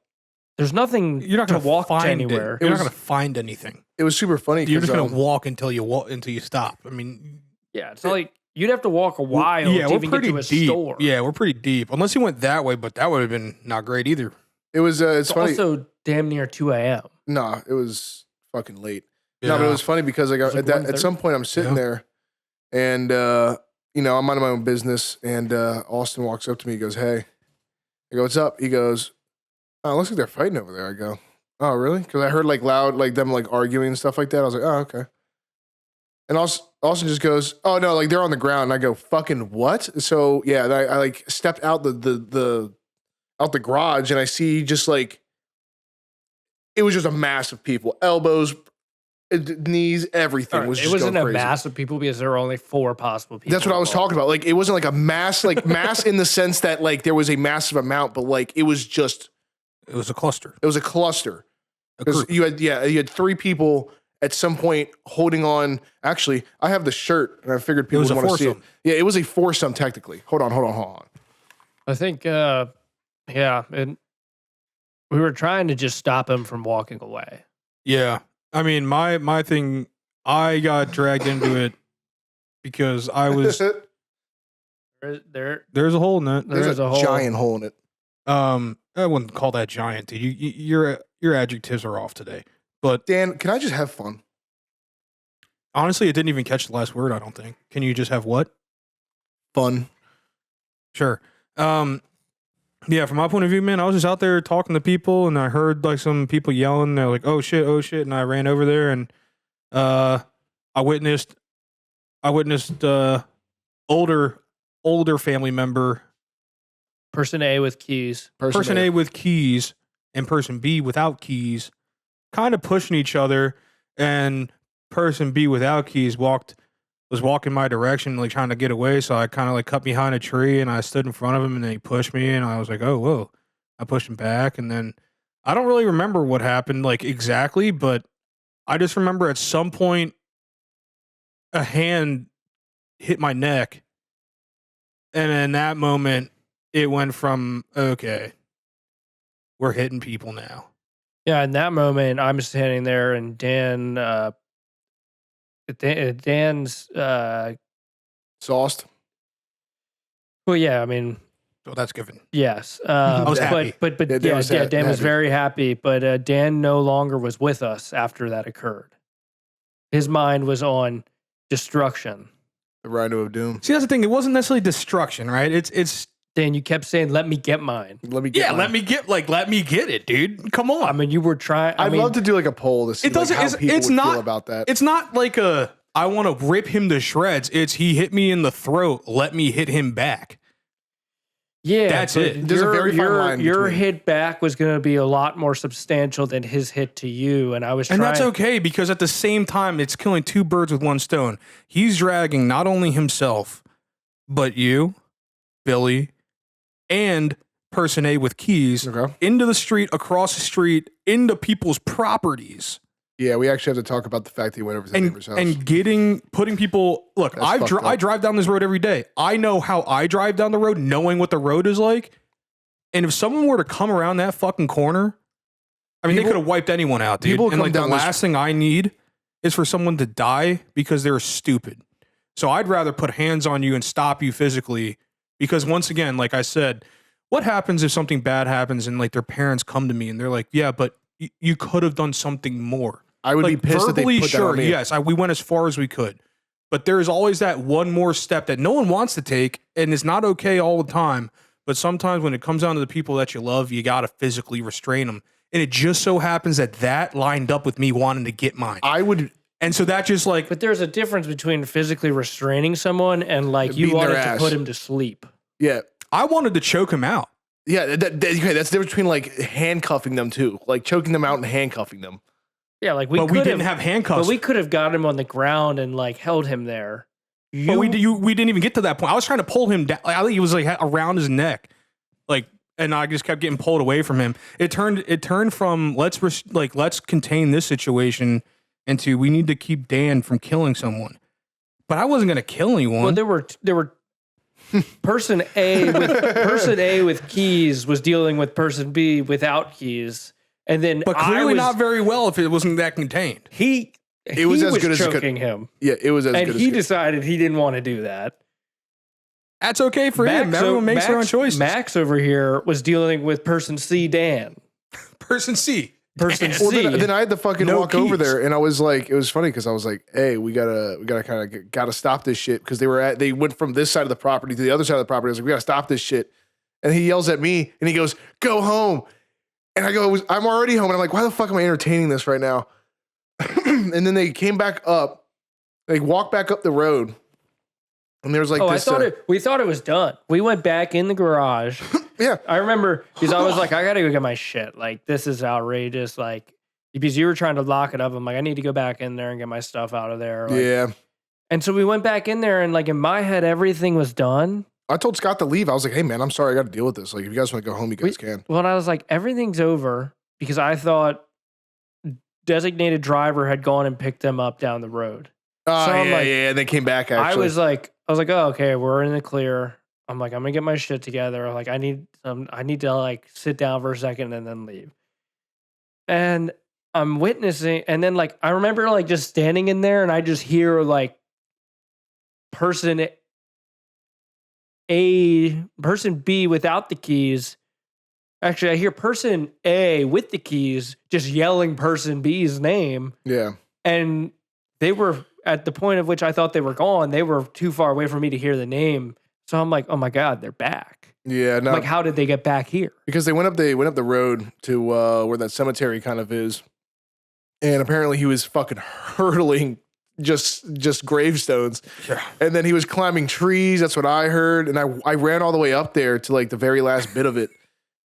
there's nothing You're not to gonna walk to find anywhere. You're not going to find anything. It was super funny. You're just going to walk until you stop. I mean, yeah, it's not like you'd have to walk a while to even get to a deep. store. Yeah, we're pretty deep. Unless you went that way, but that would have been not great either. It was, it's funny. Also damn near 2 a.m. Nah, it was fucking late. Yeah. No, but it was funny because at some point I'm sitting there and, I'm minding my own business and Austin walks up to me. He goes, hey. I go, what's up? He goes, oh, it looks like they're fighting over there. I go, oh, really? Because I heard like loud, like them like arguing and stuff like that. I was like, oh, okay. And Austin just goes, oh, no, like they're on the ground. And I go, fucking what? So, yeah, I like stepped out out the garage and I see just like, it was just a mass of people, elbows, knees, everything was just It wasn't going a crazy. mass of people because there were only 4 possible people. That's what I was talking about. Like, it wasn't like a mass, like mass in the sense that like there was a massive amount, but like it was just. It was a cluster. It was a cluster. Because you had 3 people at some point holding on. Actually, I have the shirt and I figured people would want to see it. Yeah, it was a foursome technically. Hold on. I think, and we were trying to just stop him from walking away. Yeah. I mean, my thing, I got dragged into it because I was. There's a hole in it. There's a giant hole in it. I wouldn't call that giant, dude. Your adjectives are off today. But Dan, can I just have fun? Honestly, it didn't even catch the last word, I don't think. Can you just have what? Fun. Sure. Yeah, from my point of view, man, I was just out there talking to people and I heard like some people yelling. They're like, oh shit. And I ran over there and I witnessed older family member. Person A with keys. Person A with keys and person B without keys kind of pushing each other, and person B without keys was walking my direction, like trying to get away. So I kind of like cut behind a tree and I stood in front of him and then he pushed me and I was like, oh, whoa. I pushed him back. And then I don't really remember what happened like exactly, but I just remember at some point a hand hit my neck. And in that moment, it went from, okay, we're hitting people now. Yeah, in that moment, I'm standing there and Dan's sauced. Well, yeah, I mean, so that's given. Yes, I was happy. But Dan was very happy. But Dan no longer was with us after that occurred. His mind was on destruction. The Rhino of Doom. See, that's the thing. It wasn't necessarily destruction, right? It's Dan, you kept saying, let me get mine. Let me get let me get it, dude. Come on. I mean, you were trying. I'd love to do like a poll to see how people would feel about that. It's not like I want to rip him to shreds. It's he hit me in the throat. Let me hit him back. Yeah, that's it. There's a very fine line your between. hit back was going to be a lot more substantial than his hit to you, and that's okay because at the same time, it's killing two birds with one stone. He's dragging not only himself, but you, Billy, and person A with keys into the street, across the street, into people's properties. Yeah, we actually have to talk about the fact that he went over to the neighbor's house. And putting people... Look, I drive down this road every day. I know how I drive down the road, knowing what the road is like. And if someone were to come around that fucking corner, I mean, they could have wiped anyone out, dude. And like the last thing I need is for someone to die because they're stupid. So I'd rather put hands on you and stop you physically because once again, like I said, what happens if something bad happens and like their parents come to me and they're like, yeah, but you could have done something more. I would be pissed if they put that on me. Yes, we went as far as we could. But there is always that one more step that no one wants to take, and it's not okay all the time. But sometimes when it comes down to the people that you love, you got to physically restrain them. And it just so happens that lined up with me wanting to get mine. And so that just like... But there's a difference between physically restraining someone and like you wanted to put him to sleep. Yeah. I wanted to choke him out. Yeah, that's the difference between like handcuffing them too. Like choking them out and handcuffing them. Yeah, like we didn't have handcuffs. But we could have got him on the ground and like held him there. But we didn't even get to that point. I was trying to pull him down. I think he was like around his neck, like, and I just kept getting pulled away from him. It turned from let's contain this situation into we need to keep Dan from killing someone. But I wasn't going to kill anyone. Well, there were person A with keys was dealing with person B without keys. And then but clearly not very well if it wasn't that contained. He was as good as choking him. Yeah, it was as good as And he decided he didn't want to do that. That's okay for him. Everyone makes their own choices. Max over here was dealing with person C, Dan. Person C. Person C. Well, then I had to fucking walk over there, and I was like, it was funny because I was like, hey, we gotta stop this shit because they went from this side of the property to the other side of the property. I was like, we gotta stop this shit. And he yells at me, and he goes, go home. And I go, I'm already home. And I'm like, why the fuck am I entertaining this right now? And then they came back up. They walked back up the road. And there was like this. We thought it was done. We went back in the garage. Yeah. I remember because I was like, I got to go get my shit. Like, this is outrageous. Like, because you were trying to lock it up. I'm like, I need to go back in there and get my stuff out of there. Like, yeah. And so we went back in there and like in my head, everything was done. I told Scott to leave. I was like, hey, man, I'm sorry. I got to deal with this. Like, if you guys want to go home, you guys can. Well, I was like, everything's over because I thought designated driver had gone and picked them up down the road. Oh, so yeah. And they came back, actually. I was like, oh, okay, we're in the clear. I'm like, I'm going to get my shit together. Like, I need to like sit down for a second and then leave. And I'm witnessing. And then like, I remember like just standing in there and I just hear like person B without the keys. Actually, I hear person A with the keys just yelling person B's name. Yeah. And they were at the point of which I thought they were gone. They were too far away for me to hear the name. So I'm like, oh my God, they're back. Yeah. No. Like, how did they get back here? Because they went up the road to where that cemetery kind of is. And apparently he was fucking hurdling just gravestones. Yeah. And then he was climbing trees. That's what I heard. And I ran all the way up there to like the very last bit of it.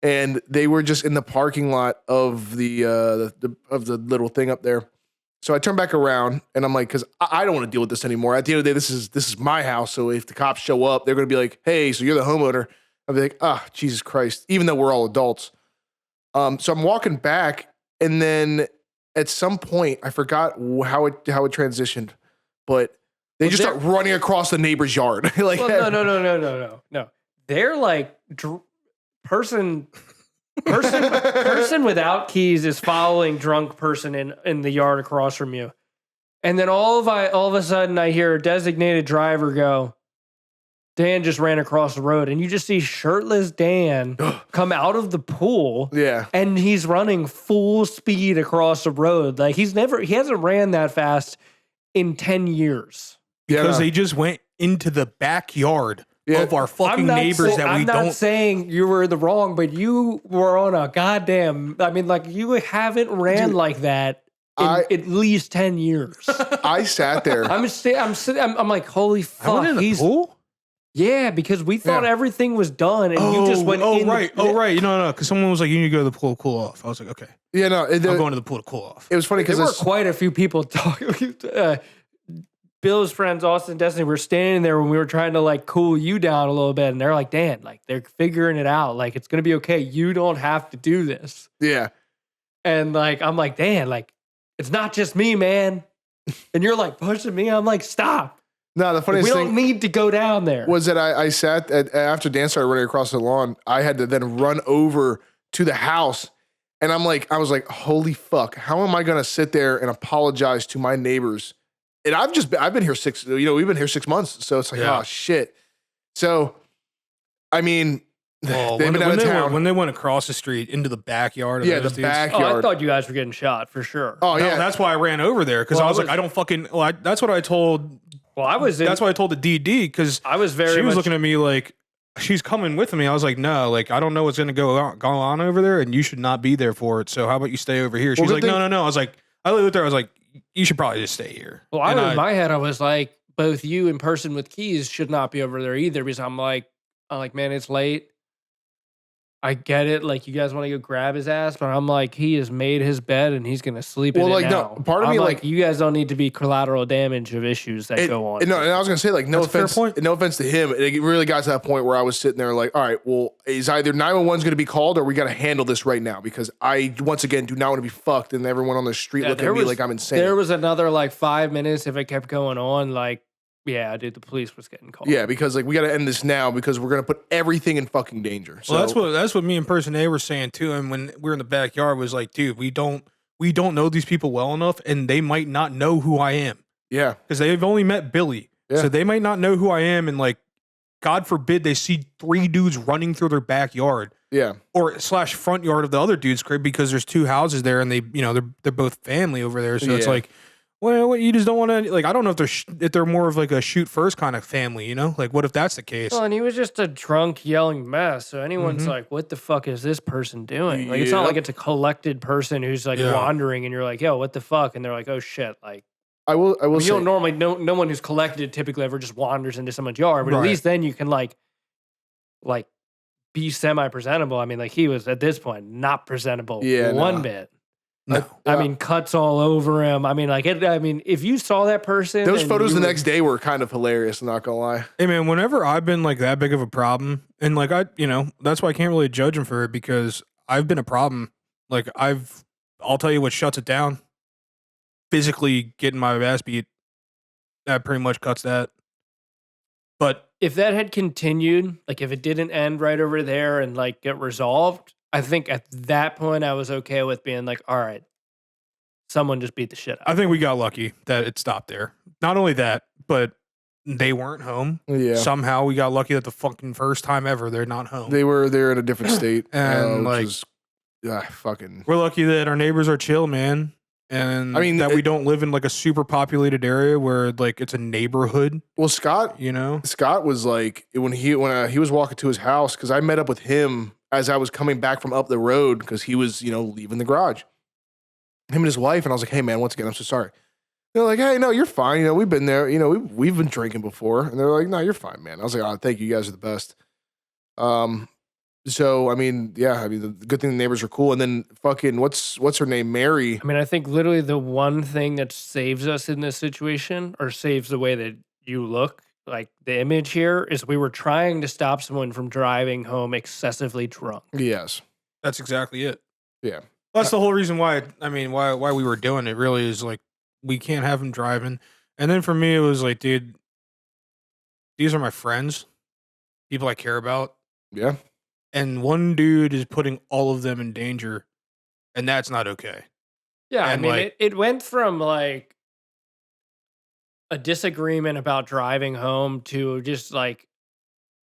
And they were just in the parking lot of the little thing up there. So I turned back around and I'm like, because I don't want to deal with this anymore. At the end of the day, this is my house. So if the cops show up, they're going to be like, hey, so you're the homeowner. I'll be like, Jesus Christ, even though we're all adults. So I'm walking back, and then at some point, I forgot how it transitioned, but they just start running across the neighbor's yard. Like, well, no. They're like person without keys is following drunk person in the yard across from you. And then all of a sudden I hear a designated driver go, Dan just ran across the road, and you just see shirtless Dan come out of the pool. Yeah. And he's running full speed across the road. Like he hasn't ran that fast in 10 years. Because they just went into the backyard of our fucking neighbors that we don't. I'm not saying you were in the wrong, but you were on a goddamn. I mean, like you haven't ran like that in at least 10 years. I sat there. I'm like, holy fuck! I went in the pool. Yeah, because we thought everything was done, and you just went in. Right. No, because someone was like, you need to go to the pool to cool off. I was like, okay. Yeah, no. I'm going to the pool to cool off. It was funny because there were quite a few people talking. Bill's friends, Austin and Destiny, were standing there when we were trying to like cool you down a little bit, and they're like, Dan, like they're figuring it out. Like it's gonna be okay. You don't have to do this. Yeah. And like I'm like, Dan, like it's not just me, man. And you're like pushing me. I'm like, stop. No, the funniest thing. We don't need to go down there. Was that I sat after Dan started running across the lawn, I had to then run over to the house. And I was like, holy fuck, how am I going to sit there and apologize to my neighbors? And I've been here we've been here 6 months. So it's like, oh shit. So, I mean, they've been out of town. When they went across the street into the backyard. Of those dudes. Backyard. Oh, I thought you guys were getting shot for sure. Oh yeah. No, that's why I ran over there. Cause I was like, I don't fucking, that's what I told. Well, that's why I told the DD because she was looking at me like she's coming with me. I was like, no, like I don't know what's going to go on over there, and you should not be there for it. So how about you stay over here? She's like, no. I was like, I looked there. I was like, you should probably just stay here. Well, in my head, I was like, both you and person with keys should not be over there either because I'm like, man, it's late. I get it. Like, you guys want to go grab his ass, but I'm like, he has made his bed and he's going to sleep in it now. No, part of me, like, you guys don't need to be collateral damage of issues that go on. No, and I was going to say, like, no offense to him. It really got to that point where I was sitting there like, all right, well, is either 911's going to be called or we got to handle this right now because I, once again, do not want to be fucked and everyone on the street looking at me like I'm insane. There was another, like, 5 minutes if it kept going on, like, yeah, dude, the police was getting called. Yeah, because like we got to end this now because we're gonna put everything in fucking danger. So that's what me and Person A were saying to him when we were in the backyard was like, dude, we don't know these people well enough, and they might not know who I am. Yeah, because they've only met Billy, so they might not know who I am, and like, God forbid they see 3 dudes running through their backyard. Yeah, or / front yard of the other dude's crib because there's 2 houses there, and they're both family over there, so it's like. Well, you just don't want to, like, I don't know if they're more of like a shoot first kind of family, you know? Like, what if that's the case? Well, and he was just a drunk yelling mess. So anyone's like, what the fuck is this person doing? Like, it's not like it's a collected person who's like wandering and you're like, yo, what the fuck? And they're like, oh shit. Like, I will say, you don't normally, no one who's collected typically ever just wanders into someone's yard, but at least then you can like be semi-presentable. I mean, like he was at this point not presentable one bit. No. I mean, cuts all over him. I mean, like, if you saw that person, those photos the next day were kind of hilarious. I'm not gonna lie. Hey man, whenever I've been like that big of a problem, and like that's why I can't really judge him for it because I've been a problem. Like I'll tell you what shuts it down. Physically getting my ass beat, that pretty much cuts that. But if that had continued, like if it didn't end right over there and like get resolved. I think at that point I was okay with being like, all right, someone just beat the shit out. I think we got lucky that it stopped there. Not only that, but they weren't home. Yeah. Somehow we got lucky that the fucking first time ever they're not home. They're in a different state. And like, fucking. We're lucky that our neighbors are chill, man. And I mean, that we don't live in like a super populated area where like it's a neighborhood. Well, Scott was like when he was walking to his house because I met up with him as I was coming back from up the road because he was leaving the garage. Him and his wife, and I was like, "Hey man, once again, I'm so sorry." They're like, "Hey, no, you're fine. We've been there. We've been drinking before." And they're like, "No, you're fine, man." I was like, "Oh, thank you. You guys are the best." So I mean, the good thing the neighbors are cool. And then fucking what's her name, Mary? I mean, I think literally the one thing that saves us in this situation, or saves the way that you look, like the image here, is we were trying to stop someone from driving home excessively drunk. Yes, that's exactly it. Yeah, that's the whole reason why. I mean, why we were doing it really is like we can't have him driving. And then for me, it was like, dude, these are my friends, people I care about. Yeah. And one dude is putting all of them in danger, and that's not okay. Yeah, and I mean, it went from like a disagreement about driving home to just like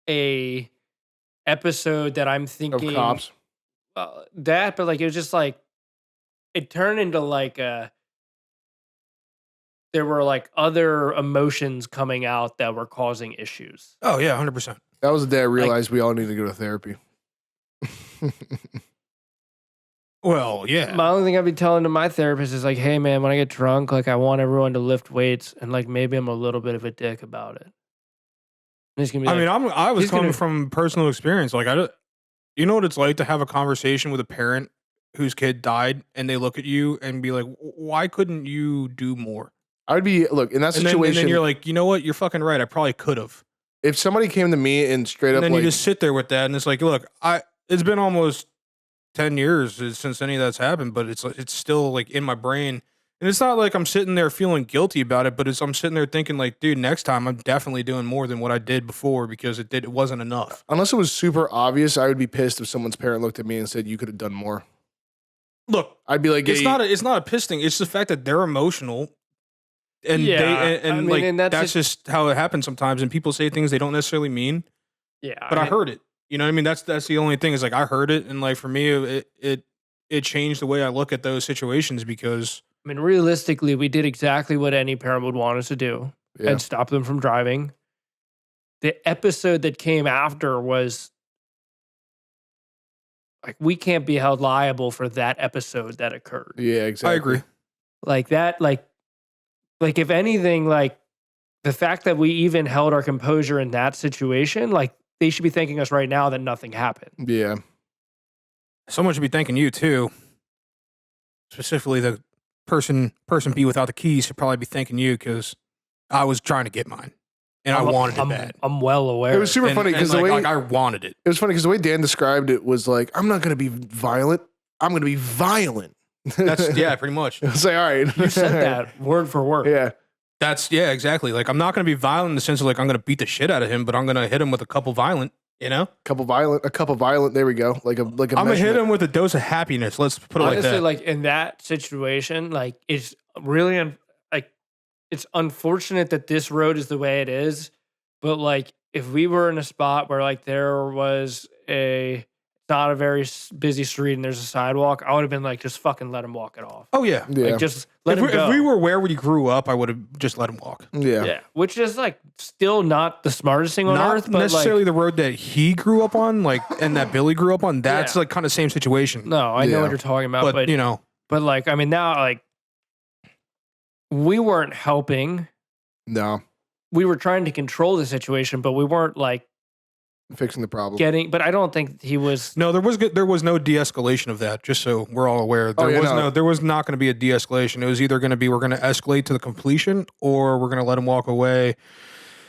a episode that I'm thinking of cops. But like it was just like it turned into like a there were like other emotions coming out that were causing issues. Oh yeah, 100%. That was the day I realized we all need to go to therapy. Well, yeah. My only thing I'd be telling to my therapist is like, hey man, when I get drunk, like I want everyone to lift weights, and like maybe I'm a little bit of a dick about it. And he's gonna be I was coming from personal experience. Like you know what it's like to have a conversation with a parent whose kid died, and they look at you and be like, why couldn't you do more? I would be, look, in that situation. And then you're like, you know what? You're fucking right. I probably could have. If somebody came to me and straight up, and then like, you just sit there with that, and it's like, look, it's been almost 10 years since any of that's happened, but it's still like in my brain, and it's not like I'm sitting there feeling guilty about it, but I'm sitting there thinking like, dude, next time I'm definitely doing more than what I did before because it wasn't enough. Unless it was super obvious, I would be pissed if someone's parent looked at me and said, you could have done more. Look, I'd be like, it's not a piss thing. It's the fact that they're emotional. And that's just how it happens sometimes. And people say things they don't necessarily mean. Yeah. But I heard it. You know what I mean? That's the only thing is like, I heard it. And like, for me, it changed the way I look at those situations because. I mean, realistically, we did exactly what any parent would want us to do and stop them from driving. The episode that came after was like, we can't be held liable for that episode that occurred. Yeah, exactly. I agree. Like that, like if anything, like the fact that we even held our composure in that situation, like they should be thanking us right now that nothing happened. Yeah. Someone should be thanking you too. Specifically, the person B without the keys should probably be thanking you because I was trying to get mine and I wanted it bad. I'm well aware. It was super funny because the way I wanted it. It was funny because the way Dan described it was like, I'm not going to be violent. I'm going to be violent. That's pretty much. I was like, all right. You said that word for word. Yeah. Exactly. Like, I'm not going to be violent in the sense of like, I'm going to beat the shit out of him, but I'm going to hit him with a couple violent, you know? A cup of violent. There we go. Like a I'm going to hit him with a dose of happiness. Let's put it honestly, like that. Like in that situation, like it's really, it's unfortunate that this road is the way it is. But like, if we were in a spot where like there was not a very busy street and there's a sidewalk, I would have been like, just fucking let him walk it off. Oh yeah. Like just let him go. If we were where we grew up, I would have just let him walk. Yeah. Which is like still not the smartest thing on earth. But necessarily the road that he grew up on, like, and that Billy grew up on. That's like kind of same situation. No, I know what you're talking about, but you know, but like, I mean, now like we weren't helping. No. We were trying to control the situation, but we weren't like fixing the problem. But I don't think he was. No, there was no de-escalation of that. Just so we're all aware, there was not going to be a de-escalation. It was either going to be we're going to escalate to the completion, or we're going to let him walk away.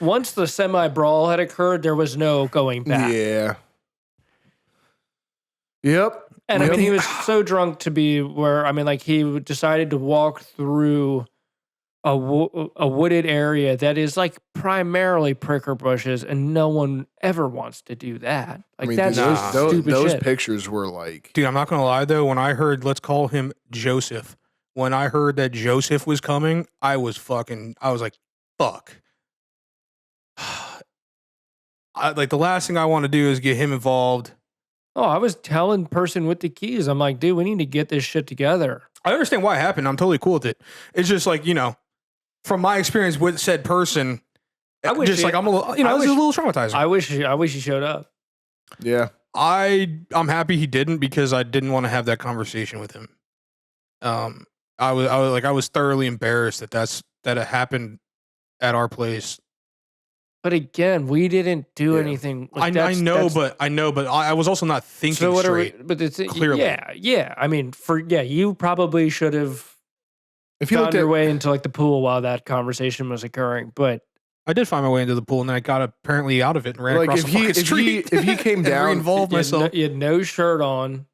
Once the semi-brawl had occurred, there was no going back. Yeah. Yep. And I mean, he was so drunk to be where, I mean, like he decided to walk through a wooded area that is like primarily pricker bushes, and no one ever wants to do that. Like, I mean, that's stupid those shit. pictures were like, dude, I'm not gonna lie though. When I heard, let's call him Joseph. When I heard that Joseph was coming, I was like, fuck. Like the last thing I want to do is get him involved. Oh, I was telling person with the keys, I'm like, dude, we need to get this shit together. I understand why it happened. I'm totally cool with it. It's just like, you know, from my experience with said person, I'm a little, you know, it was a little traumatizing. I wish he showed up. Yeah. I'm happy he didn't, because I didn't want to have that conversation with him. I was thoroughly embarrassed that it happened at our place. But again, we didn't do anything. Like I know, but I was also not thinking so what straight. But it's clearly, yeah. I mean, you probably should have. If you found your way into like the pool while that conversation was occurring, but I did find my way into the pool, and then I got apparently out of it and ran across the fucking street. If he came down, involved myself. You had no shirt on.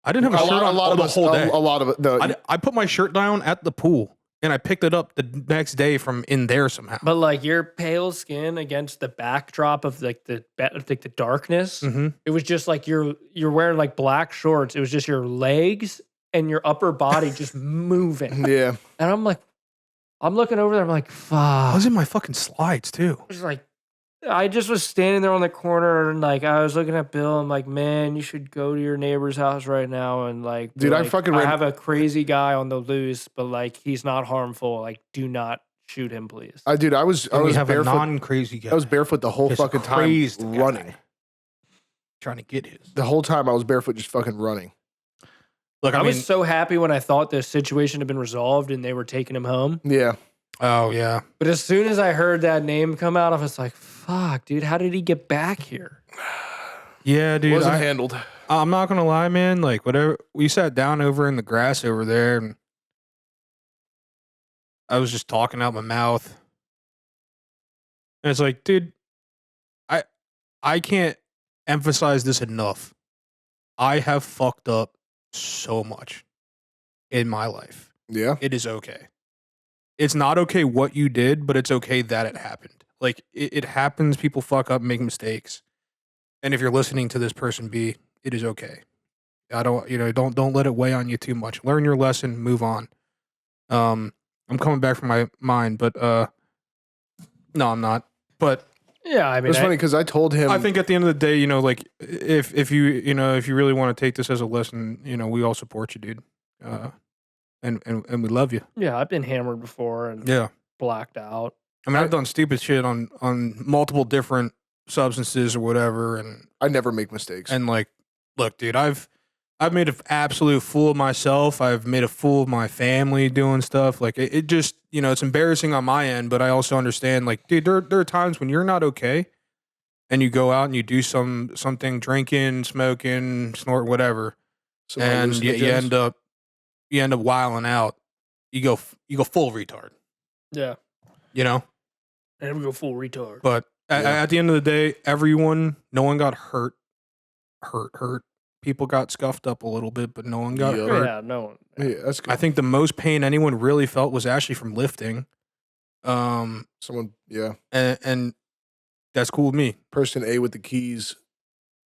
I didn't have a shirt on the whole day. A lot of it. No, I put my shirt down at the pool, and I picked it up the next day from in there somehow. But like your pale skin against the backdrop of like the darkness, it was just like you're wearing like black shorts. It was just your legs and your upper body just moving. Yeah. And I'm like, I'm looking over there. I'm like, fuck. I was in my fucking slides too. I was like, I just was standing there on the corner and like I was looking at Bill. I'm like, man, you should go to your neighbor's house right now and like, dude, like, I have a crazy guy on the loose, but like he's not harmful. Like, do not shoot him, please. I was have barefoot. a non-crazy guy. I was barefoot the whole Just fucking time, crazed guy. running. Trying to get his. The whole time I was barefoot, just fucking running. Look, I mean, was so happy when I thought the situation had been resolved and they were taking him home. Yeah. Oh yeah. But as soon as I heard that name come out, I was like, fuck, dude, how did he get back here? Yeah, dude. Wasn't handled. I'm not gonna lie, man. Like whatever, we sat down over in the grass over there, and I was just talking out my mouth, and it's like, dude, I can't emphasize this enough. I have fucked up so much in my life. Yeah. It is okay. It's not okay what you did, but it's okay that it happened. Like it happens. People fuck up, make mistakes, and if you're listening to this person B, it is okay. I don't, don't let it weigh on you too much. Learn your lesson, move on. I'm coming back from my mind, but no, I'm not. But yeah, I mean, it's funny because I told him. I think at the end of the day, like if you really want to take this as a lesson, we all support you, dude. And we love you. Yeah, I've been hammered before and blacked out. I mean, I've done stupid shit on multiple different substances or whatever, and I never make mistakes. And like, look, dude, I've made an absolute fool of myself. I've made a fool of my family doing stuff. Like it just, it's embarrassing on my end, but I also understand. Like, dude, there are times when you're not okay, and you go out and you do something, drinking, smoking, snorting, whatever, and you end up wilding out. You go full retard. Yeah. And we go full retard. But at the end of the day, no one got hurt. People got scuffed up a little bit, but no one got hurt. Yeah, no one. Yeah, that's good. I think the most pain anyone really felt was actually from lifting. Someone, yeah. And that's cool with me. Person A with the keys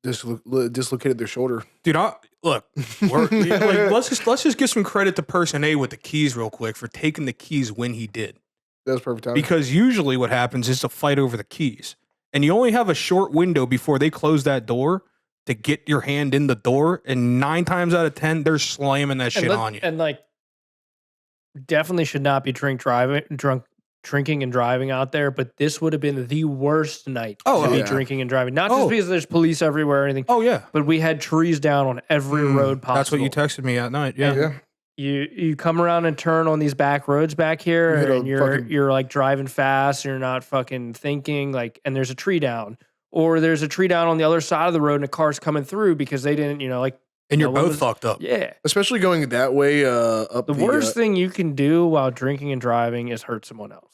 dislocated their shoulder. Dude, let's just give some credit to person A with the keys real quick for taking the keys when he did. That was perfect timing. Because usually what happens is a fight over the keys. And you only have a short window before they close that door to get your hand in the door. And 9 times out of 10, they're slamming that shit on you. And like, definitely should not be drinking and driving out there. But this would have been the worst night to be drinking and driving. Not just because there's police everywhere or anything. Oh, yeah. But we had trees down on every road possible. That's what you texted me at night. Yeah. Yeah. You come around and turn on these back roads back here, and you're like driving fast, and you're not fucking thinking, like, and there's a tree down, or there's a tree down on the other side of the road, and a car's coming through because they didn't, like, and you're both fucked up. Yeah, especially going that way. Up the worst thing you can do while drinking and driving is hurt someone else.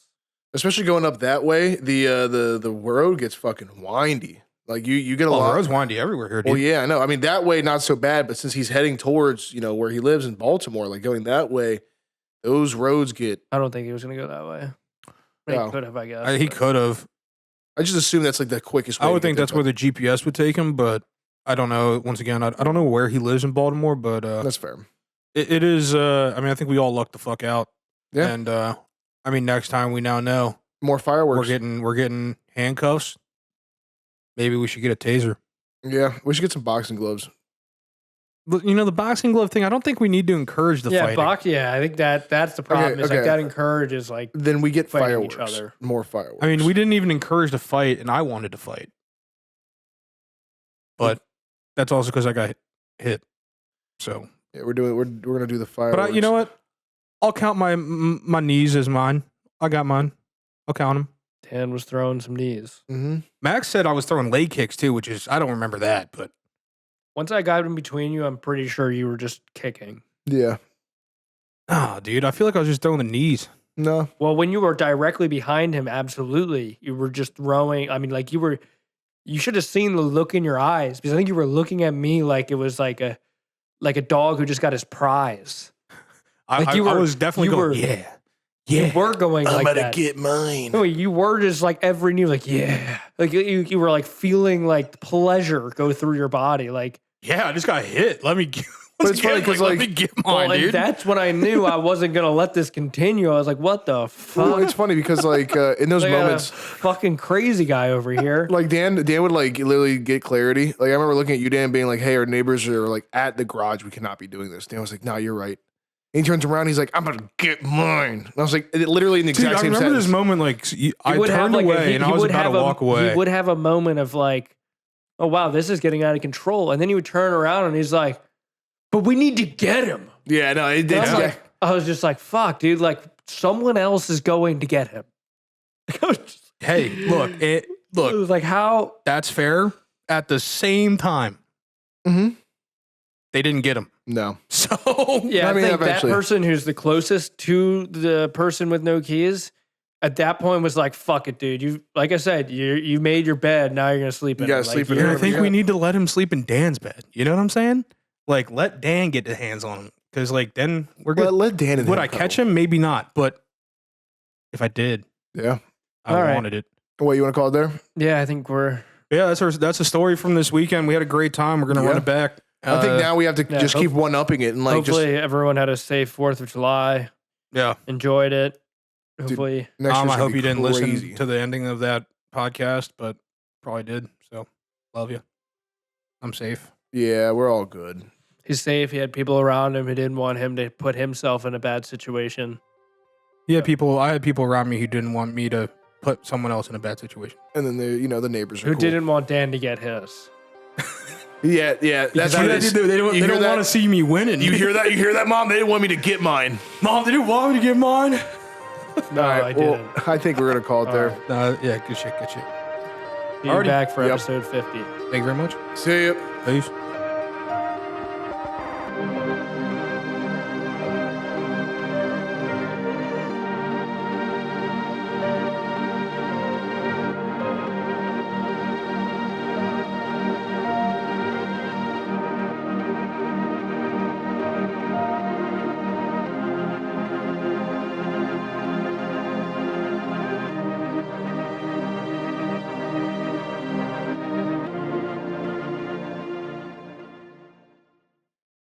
Especially going up that way, the road gets fucking windy. Like you get a lot. The road's windy everywhere here, dude. Well, yeah, I know. I mean, that way not so bad, but since he's heading towards where he lives in Baltimore, like going that way, those roads get. I don't think he was going to go that way. He could have, I guess. He could have. I just assume that's like the quickest way. I would think that's where the GPS would take him, but I don't know. Once again, I don't know where he lives in Baltimore, but that's fair. It is. I mean, I think we all lucked the fuck out. Yeah. And I mean, next time we now know more fireworks. We're getting handcuffs. Maybe we should get a taser. Yeah, we should get some boxing gloves. But the boxing glove thing, I don't think we need to encourage the fighting. I think that's the problem. Like that encourages like. Then we get fireworks. Each other. More fireworks. I mean, we didn't even encourage the fight, and I wanted to fight, but that's also because I got hit. So yeah, we're gonna do the fireworks. But you know what? I'll count my knees as mine. I got mine. I'll count them. Dan was throwing some knees. Mm-hmm. Max said I was throwing leg kicks too, which is I don't remember that, but once I got in between you, I'm pretty sure you were just kicking. Yeah. Oh, dude, I feel like I was just throwing the knees. No. Well, when you were directly behind him, absolutely, you were just throwing. I mean, like you should have seen the look in your eyes because I think you were looking at me like it was like a dog who just got his prize. I was definitely going, yeah. You were going like that. I'm gonna get mine. No, you were just like every knee, like, yeah. Like you were like feeling like pleasure go through your body. Like, yeah, I just got hit. Let me But it's funny because let like me get mine, and dude. that's when I knew I wasn't gonna let this continue. I was like, "What the fuck?" well, it's funny because like in those I got a moments, fucking crazy guy over here. like Dan would like literally get clarity. Like I remember looking at you, Dan, being like, "Hey, our neighbors are like at the garage. We cannot be doing this." Dan was like, "No, you're right." And he turns around. He's like, "I'm gonna get mine." And I was like, literally in the exact Dude, I same remember sentence. this moment. Like I would have, turned like, away and I was about to walk away. He would have a moment of like, "Oh wow, this is getting out of control," and then he would turn around and he's like, "But we need to get him." Yeah, no, it did. And I was just like, "Fuck, dude! Like someone else is going to get him." Hey, look, It was like how that's fair. At the same time, Mm-hmm. they didn't get him. No. So yeah, I mean, I think that eventually. person who's the closest to the person with no keys at that point was like, "Fuck it, dude! You like I said, you made your bed. Now you're gonna sleep in You it." gotta Like, sleep in and it. I think Yeah. we need to let him sleep in Dan's bed. You know what I'm saying? Like, let Dan get the hands on him. Because, like, then we're good. Let Dan and Would him I cuddle. catch him? Maybe not. But if I did, Yeah. I All right. wanted it. What you want to call it there? Yeah, I think we're. Yeah, that's a story from this weekend. We had a great time. We're going to Yeah. run it back. I think now we have to yeah, just keep one-upping it and like just Hopefully, everyone had a safe 4th of July. Yeah. Enjoyed it. Hopefully, next year's I gonna hope be you didn't crazy. listen to the ending of that podcast, but probably did. So, love you. I'm safe. Yeah, we're all good. he's safe. He had people around him who didn't want him to put himself in a bad situation. I had people around me who didn't want me to put someone else in a bad situation. And then the neighbors are Who cool. didn't want Dan to get his. Yeah, that's what it is. They don't You hear that? want to see me winning. You hear that? You hear that, Mom? They didn't want me to get mine. Mom, they didn't want me to get mine. No, All right, I didn't. I think we're gonna call it there. Yeah, good shit. Be Alrighty. back for Yep. episode 50. Thank you very much. See you. Peace.